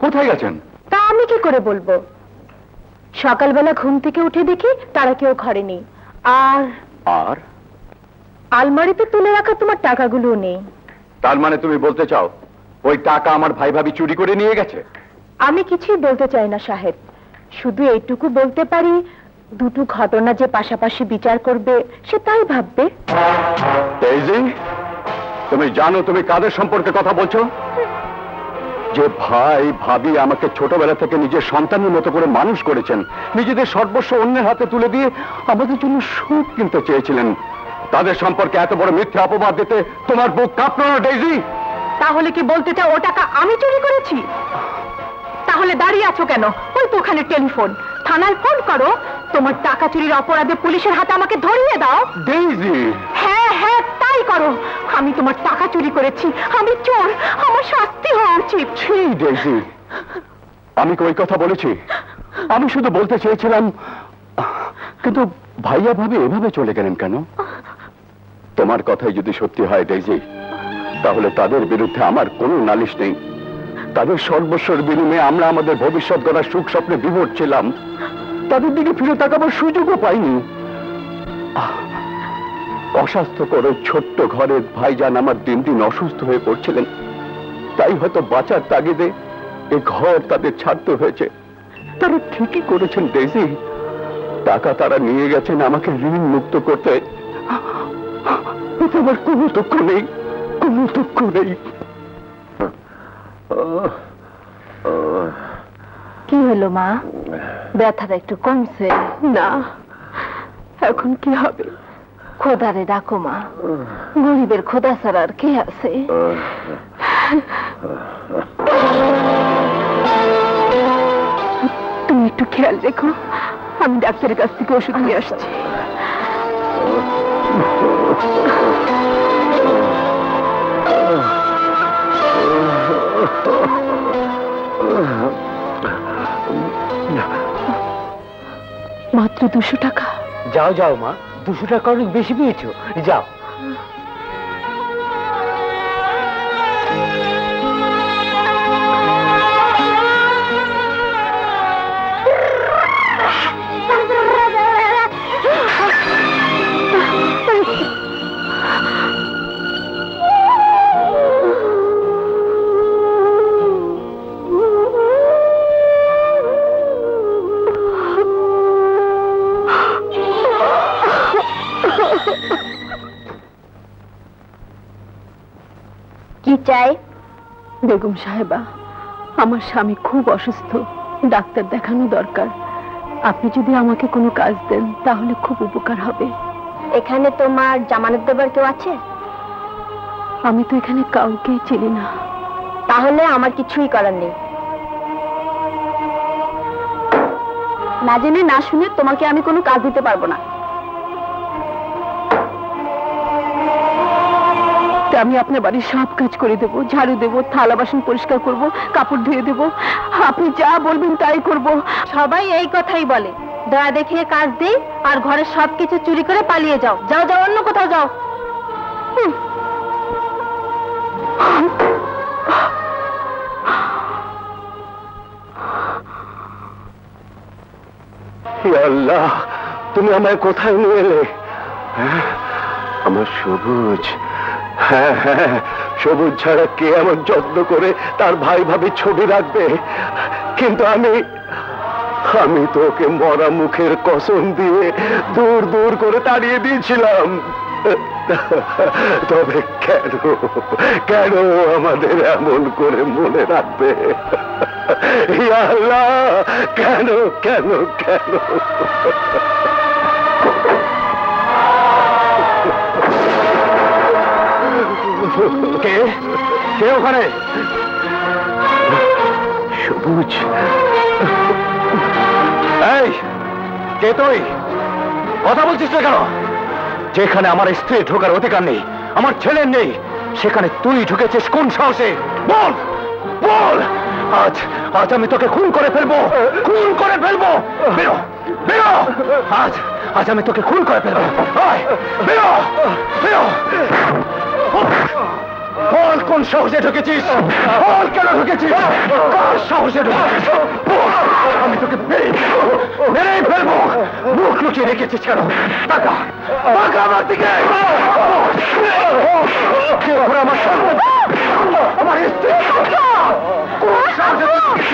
কোথায় গেছেন? তা আমি কি করে বলবো? সকালবেলা ঘুম থেকে উঠে দেখি তারা কেউ ঘরে নেই, আর আর আলমারিতে তুলে রাখা তোমার টাকাগুলো নেই। তার মানে তুমি বলতে চাও ওই টাকা আমার ভাই ভাবি চুরি করে নিয়ে গেছে? আমি কিছুই বলতে চাই না সাহেব, শুধু এইটুকু বলতে পারি, দুটো ঘটনা যে পাশাপাশি বিচার করবে সে তাই ভাববে। ডেইজি, তুমি জানো তুমি কাদের সম্পর্কে কথা বলছো? যে ভাই ভাবি আমাকে ছোটবেলা থেকে নিজের সন্তানের মতো করে মানুষ করেছেন, নিজেদের সর্বস্ব অন্যের হাতে তুলে দিয়ে আমাদের জন্য সুখ কিনতে চেয়েছিলেন, তাদের সম্পর্কে এত বড় মিথ্যা অপবাদ দিতে তোমার বুক কাঁপলো না ডেইজি? তাহলে কি বলতে চাও ও টাকা আমি চুরি করেছি? তাহলে দাঁড়িয়ে আছো কেন? ওই তো ওখানে টেলিফোন, থানায় ফোন করো, তোমার টাকা চুরির অপরাধে পুলিশের হাতে আমাকে ধরিয়ে দাও। ডেইজি! হ্যাঁ হ্যাঁ, তাই করো। আমি তোমার টাকা চুরি করেছি, আমি চোর, আমার শাস্তি হওয়া উচিত। ছি ডেইজি, আমি কি ওই কথা বলেছি? আমি শুধু বলতে চেয়েছিলাম, কিন্তু ভাইয়া ভাবি এভাবে চলে গেলেন কেন? তোমার কথাই যদি সত্যি হয় ডেইজি, তাহলে তাদের বিরুদ্ধে আমার কোনো নালিশ নেই। তাদের সর্বস্বর বিনিময়ে আমরা আমাদের ভবিষ্যৎ গড়ার সুখ স্বপ্নে বিভোর ছিলাম। তাদের দিকে ফিরে তাকাবার সুযোগও পাইনি। অস্বাস্থ্যকর ওই ছোট্ট ঘরে ভাইজান আমার দিন দিন অসুস্থ হয়ে পড়ছিলেন। তাই হয়তো বাঁচার তাগিদে এ ঘর তাদের ছাড়তে হয়েছে। তারা ঠিকই করেছেন ডেজি। টাকা তারা নিয়ে গেছেন আমাকে ঋণ মুক্ত করতে। এতে আমার কোনো দুঃখ নেই, কোনো দুঃখ নেই। কি হলো মা? ব্যথাটা একটু কমছে? না, এখন কি হবে? খোদারে ডাকো মা, গরিবের খোদা ছাড়া আর কে আছে? তুমি একটু খেয়াল রেখো, আমি ডাক্তারের কাছ থেকে ওষুধ নিয়ে আসছি। মাত্র 200 টাকা? যাও যাও মা, 200 টাকা অনেক বেশি পেয়েছো, যাও। কি চাই? বেগম সাহেবা, আমার স্বামী খুব অসুস্থ, ডাক্তার দেখানো দরকার। আপনি যদি আমাকে কোনো কাজ দেন তাহলে খুব উপকার হবে। এখানে তোমার জামানত দেবার কেউ আছে? আমি তো এখানে কাউকেই চিনি না। তাহলে আমার কিছুই করার নেই। না জেনে না শুনে তোমাকে আমি কোনো কাজ দিতে পারবো না। আমি আপনার বাড়ির সব কাজ করে দেবো, ঝাড়ু দেবো, থালা বাসন পরিষ্কার করব, কাপড় ধুয়ে দেবো। আপনি যা বলবেন তাই করব। সবাই এই কথাই বলে, দয়া দেখিয়ে কাজ দিই আর ঘরের সবকিছু চুরি করে পালিয়ে যাও। যাও যাও, অন্য কোথাও যাও। হে আল্লাহ, তুমি আমায় কোথায় নিয়ে এলে? হ্যাঁ, আমার সবুজ। হ্যাঁ হ্যাঁ, সবুজ ছাড়া কে আমার যত্ন করে তার ভাই ভাবি ছবি রাখবে? কিন্তু আমি তো ওকে মরা মুখের কসম দিয়ে দূর দূর করে তাড়িয়ে দিয়েছিলাম। তবে কেন কেন আমাদের এমন করে মনে রাখবে? ইয়া আল্লাহ, কেন কেন কেন? কে কে ওখানে? সবুজ। এই কে তুই? কথা বলছিস না কেন? যেখানে আমার স্ত্রী ঢোকার অধিকার নেই, আমার ছেলের নেই, সেখানে তুই ঢুকেছিস কোন সাহসে? বল বল। আজ আজ আমি তোকে খুন করে ফেলবো, খুন করে ফেলবো। বেরো বেরো, আজ আজ আমি তোকে খুন করে ফেলবো। আয়, বেরো বেরো। বল কোন সাহসে ঢুকেছিস? বল কেন ঢুকেছিস? কার সাহসে ঢুকেছিস? আমি তোকে মেরেই ফেলবো। মুখ লুকিয়ে রেখেছিস কেন? টাকা টাকা আমার দিকে। আমার সামনে আমার স্ত্রী কোন সাহসে ঢুকেছিস?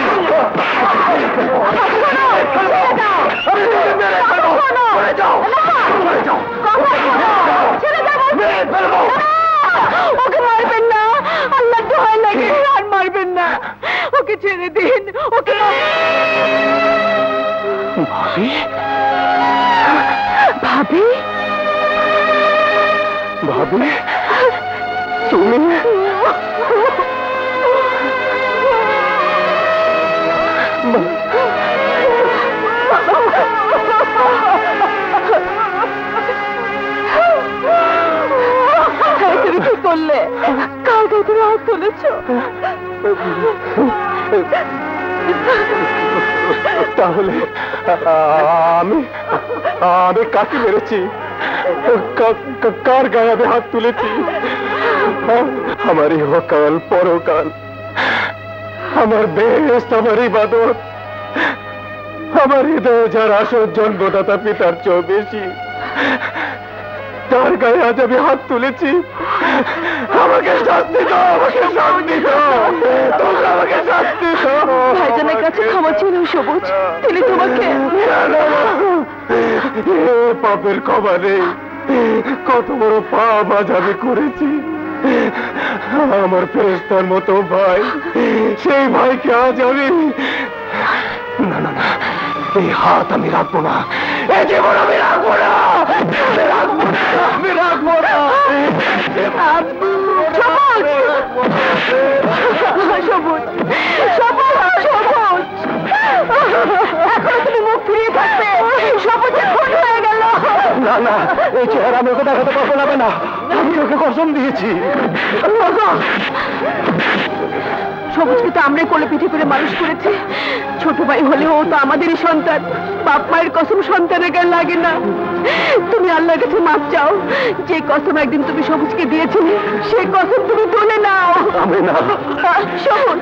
আমি তোকে মেরে ফেলবো। চলে যাও চলে যাও, মেরে ফেলবো। ওকে মারবেন না, আল্লাহ দোহাই লাগে, আর মারবেন না। ওকে ছেড়ে দিন, ওকে। ভাবি ভাবি ভাবি, তুমি? তুমি কি করলে? কার গায়ে তুমি হাত তুলেছ? তাহলে আমি আমি কাকে মেরেছি? কার গায়ে আমি হাত তুলেছি? আমার ইহকাল পরকাল আমার বেহেশত, আমার ইবাদত, আমার হৃদয় যার আসল জন্মদাতা পিতার চেয়েও বেশি, তার গায়ে আজ আমি হাত তুলেছি। আমাকে শাস্তি দাও, আমাকে শাস্তি দাও, তোমরা আমাকে শাস্তি দাও। ভাইজানের কাছে ক্ষমা ছিল সবুজ, তিনি তোমাকে না, না, এ পাপের ক্ষমা নেই। কত বড় পাপ আজ আমি করেছি। আমার ফেরেশতার মতো ভাই, সেই ভাইকে আজ আমি না না না, এই হাত আমি রাখবো না, এই জীবন আমি রাখবো না, আমি রাখবো না, আমি রাখবো না। আব্বু, সবুজ, সবুজ, সবুজ, এখনো তুমি মুখ ফিরিয়ে থাকবে, সবুজের খুন হয়ে গেল। না না, এই চেহারা আমি ওকে দেখাতে পারবো না, আমি ওকে কসম দিয়েছি। সবুজকে তো আমরাই কোলে পিঠে করে মানুষ করেছি, ছোট ভাই হলেও ও তো আমাদেরই সন্তান। বাপ মায়ের কসম সন্তানের গায়ে লাগে না। তুমি আল্লাহর কাছে মাপ চাও, যে কসম একদিন তুমি সবুজকে দিয়েছিলে সেই কসম তুমি তুলে নাও। আমি না। সবুজ,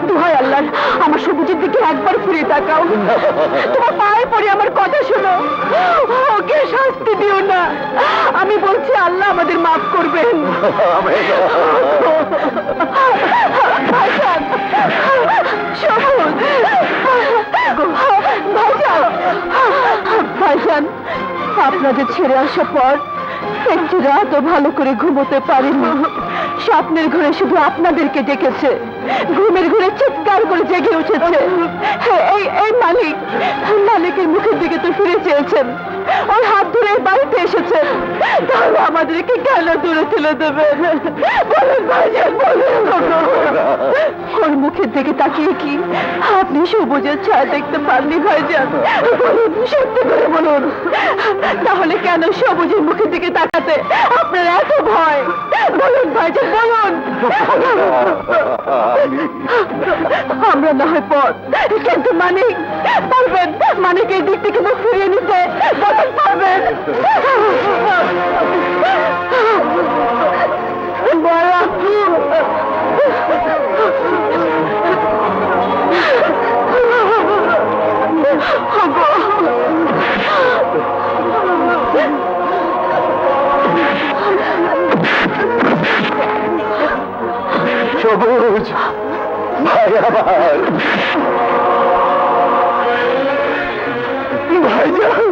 দোহাই আল্লাহ, আমার সবুজের দিকে একবার ফিরে তাকাও। তোমার পায়ে পড়ে আমার কথা শোনো, ওকে শাস্তি দিও না। আমি বলছি আল্লাহ আমাদের মাফ করবেন। ভাইজান, সবুজ, ভাইজান, ভাইজান, আপনাদের ছেড়ে আসার পর একটি রাতও ভালো করে ঘুমোতে পারেনি। স্বপ্নের ঘরে শুধু আপনাদেরকে ডেকেছে, ঘুমের ঘরে চিৎকার করে জেগে উঠেছে। এই মালিক, মালিকের মুখের দিকে তো ফিরে চেয়েছেন, ওই হাত ধরে এই বাড়িতে এসেছেন, তাহলে আমাদেরকে কেন দূরে তুলে দেবেন? বলুন ভাইজান, বলুন। ওর মুখের দিকে তাকিয়ে কি আপনি সবুজের ছায়া দেখতে পাননি ভাইজান? বলুন, সত্যি করে বলুন, তাহলে কেন সবুজের মুখের দিকে তাকাতে আপনার এত ভয়? বলুন ভাইজান, বলুন। আমরা না হয় পথ, কিন্তু মানিক পারবেন? মানিকের দিক থেকে মুখ ফিরিয়ে নিতে বলুন, পারবেন? সবুজ ভাই, আমার ভাইজান,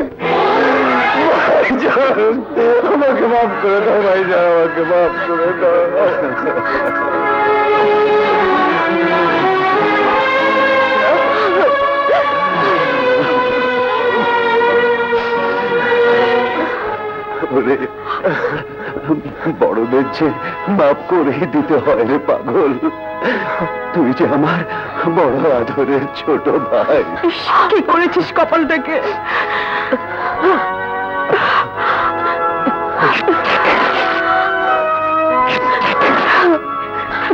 ভাইজান, আমাকে মাফ করে দাও ভাইজান, আমাকে মাফ করে দাও। বড়দের চেয়ে মাফ করে দিতে হয় রে পাগল। তুই যে আমার বড় আদরের ছোট ভাই। কি করেছিস কপালটাকে?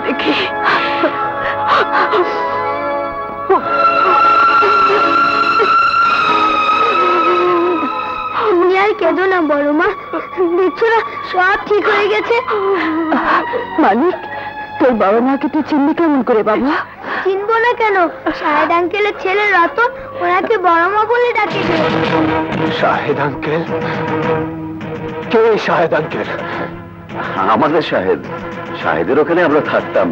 দেখি আর কেঁদো না বড় মা, দেখছো না সব ঠিক হয়ে গেছে। মালিক, তোর বাবা মাকে তুই চিনলি কেমন করে বাবা? চিনবো না কেন, শাহেদ আঙ্কেলের ছেলে রতন ওনাকে বড় মা বলে ডাকে। শাহেদ আঙ্কেল? কে শাহেদ আঙ্কেল? আমাদের শাহেদ, শাহেদের ওখানে আমরা থাকতাম।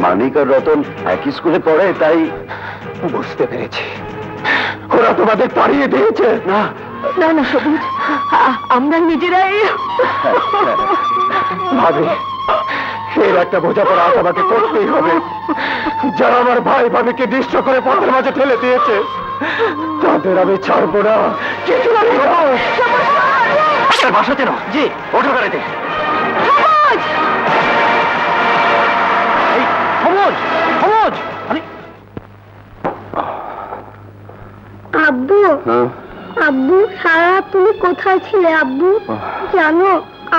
মানিক আর রতন একই স্কুলে পড়ে, তাই বুঝতে পেরেছি, ওরা তোমাদের তাড়িয়ে দিয়েছে। না না না সবুজ, আমরা নিজেরাই। ভাবি, এর একটা বোঝাপড়া আজ আমাকে করতেই হবে। যারা আমার ভাই ভাবিকে নিঃস্ব করে পথের মাঝে ঠেলে দিয়েছে, তাদের আমি ছাড়বো না। বাসা চেন? জি, ওঠো গাড়িতে। আব্বু, আব্বু সারা রাত তুমি কোথায় ছিলে? আব্বু জানো,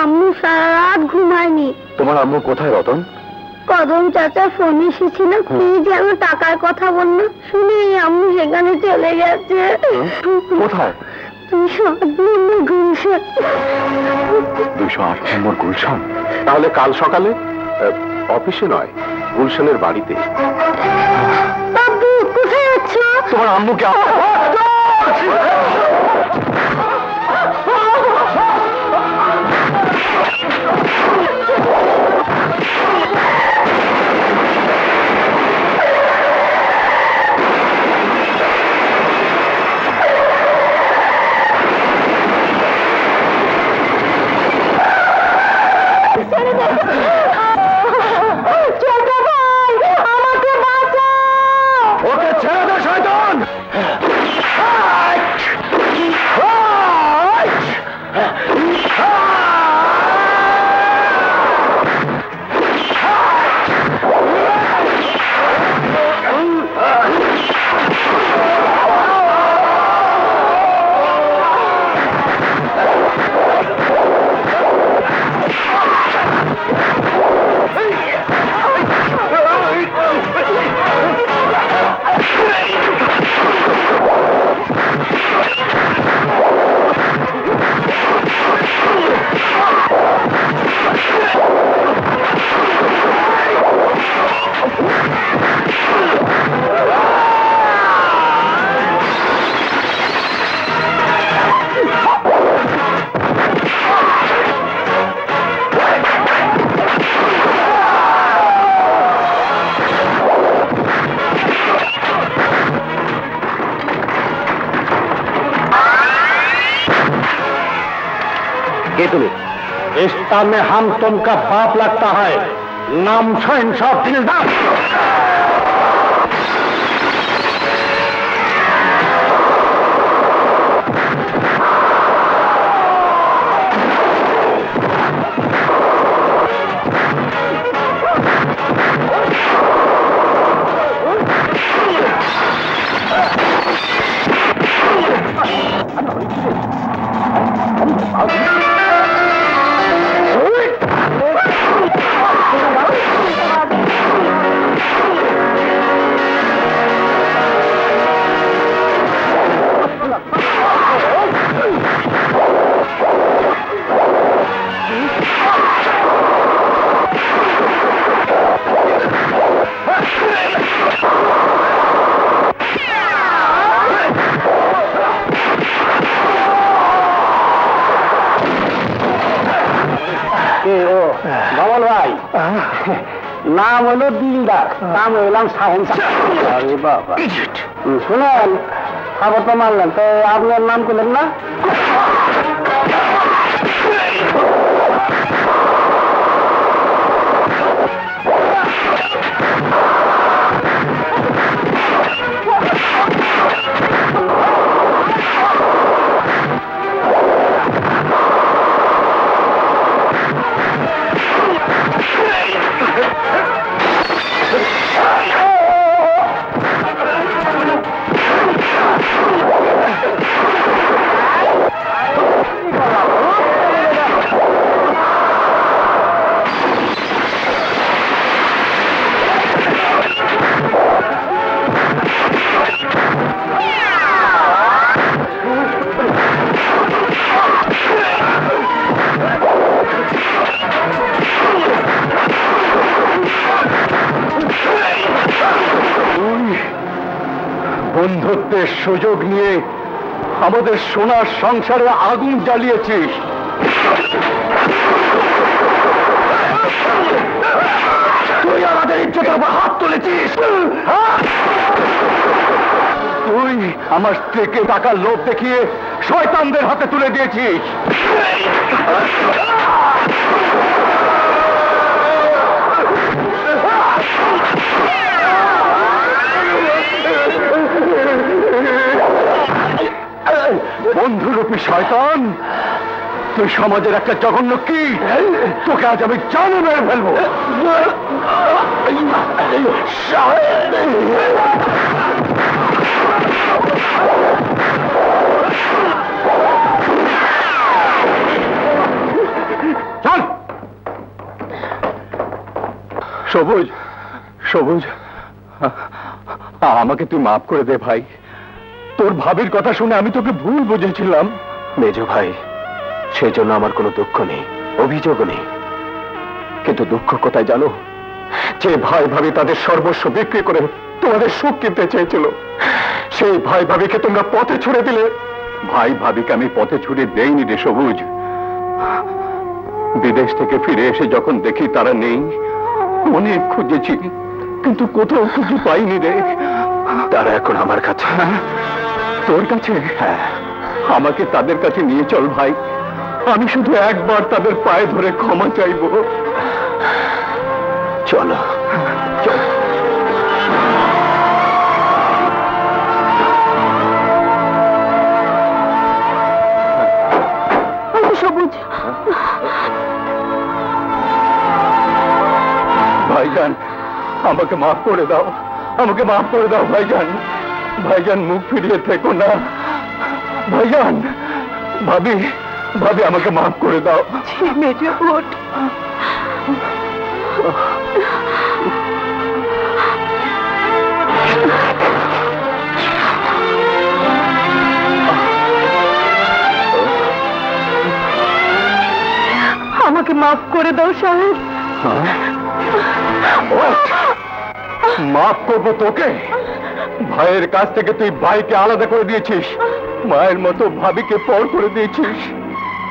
আম্মু সারা রাত ঘুমায়নি। তোমার আম্মু কোথায় রতন? কদম চাচা ফোন এসেছিল, কি যেন টাকার কথা বললো, শুনে আম্মু সেখানে চলে গেছে। কোথায়? 208 নম্বর গুলশান। 208 নম্বর গুলশান? তাহলে কাল সকালে অফিসে নয়, গুলশানের বাড়িতে। বাবু কোথায় যাচ্ছ? তোমার আম্মুকে ছোট ভাই, আমাকে বাঁচাও! ওকে ছেড়ে দে শয়তান! কে তুমি? रिश्ता में हम तुमका बाप लगता है, नाम शहंशाह दिलदार। মামল ভাই, নাম হলো দিলদার, নাম হইলাম শাহেনশাহ। আরে বাবা, শুনেন, খবর তো মারলেন, তো আপনার নাম করলেন না? বন্ধুত্বের সুযোগ নিয়ে আমাদের সোনার সংসারে আগুন জ্বালিয়েছিস। তুই আমাদের ইজ্জতের উপর হাত তুলেছিস। তুই আমার স্ত্রীকে টাকার লোভ দেখিয়ে শয়তানদের হাতে তুলে দিয়েছিস। বন্ধুরূপী শয়তান, তুই সমাজের একটা জঘন্য কি, তোকে আজ আমি জানে মেরে ফেলবো। চল। সবুজ, সবুজ, আমাকে তুই মাফ করে দে ভাই। তোর ভাবির কথা শুনে আমি তোকে ভুল বুঝেছিলাম। মেজো ভাই, সেজন্য আমার কোনো দুঃখ নেই, অভিযোগ নেই, কিন্তু দুঃখ কোথায় জানো? যে ভাই ভাবি তাদের সর্বস্ব বিক্রি করে তোমাদের সুখ কিনতে চেয়েছিল, সেই ভাই ভাবিকে তোমরা পথে ছুড়ে দিলে। ভাই ভাবিকে আমি পথে ছুড়ে দেইনি রে সবুজ। বিদেশ থেকে ফিরে এসে যখন দেখি তারা নেই, অনেক খুঁজেছি, কিন্তু কোথাও খুঁজে পাইনি রে। তারা এখন আমার কাছে। তোর কাছে? হ্যাঁ, আমাকে তাদের কাছে নিয়ে চল ভাই। আমি শুধু একবার তাদের পায়ে ধরে ক্ষমা চাইবো। চলো চল। সবুজ, ভাইজান, আমাকে মাফ করে দাও, আমাকে মাফ করে দাও ভাইজান। ভাইজান, মুখ ফিরিয়ে থেকো না ভাইজান। ভাবি, ভাবি, আমাকে মাফ করে দাও। মেজ বোন, আমাকে মাফ করে দাও সাহেব। মাফ করবো তোকে? ভাইয়ের কাছ থেকে তুই ভাইকে আলাদা করে দিয়েছিস, মায়ের মতো ভাবিকে পর করে দিয়েছিস,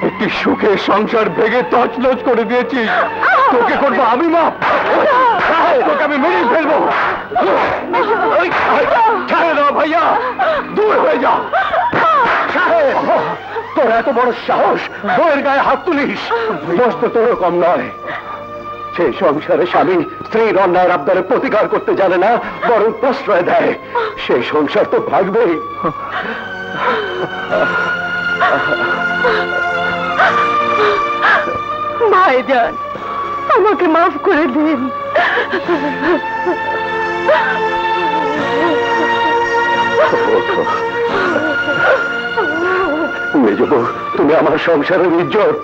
একটি সুখের সংসার ভেঙে তছনছ করে দিয়েছিস। তোকে করবো আমি মাফ? তোকে আমি মেরে ফেলবো। ছেড়ে দাও ভাইয়া, দূর হয়ে যা। তোর এত বড় সাহস, বউয়ের গায়ে হাত তুলিস? দোষ তো তোরও কম নয়। সেই সংসারে স্বামী স্ত্রীর অন্যায়ের আবদারে প্রতিকার করতে জানে না, বরং প্রশ্রয় দেয়। সেই সংসার তো ভাগবেই। ভাইজান, আমাকে মাফ করে দিন। মেজবু, তুমি আমার সংসারের ইজ্জত,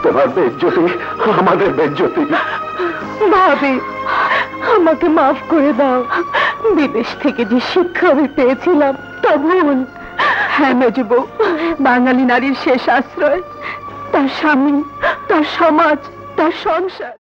তোমার বেজ্জতি আমাদের বেজ্জতি। ভাবি, আমাকে মাফ করে দাও। বিদেশ থেকে যে শিক্ষা আমি পেয়েছিলাম তা ভুল। হ্যাঁ মেজবু, বাঙালি নারীর শেষ আশ্রয় তার স্বামী, তার সমাজ, তার সংসার।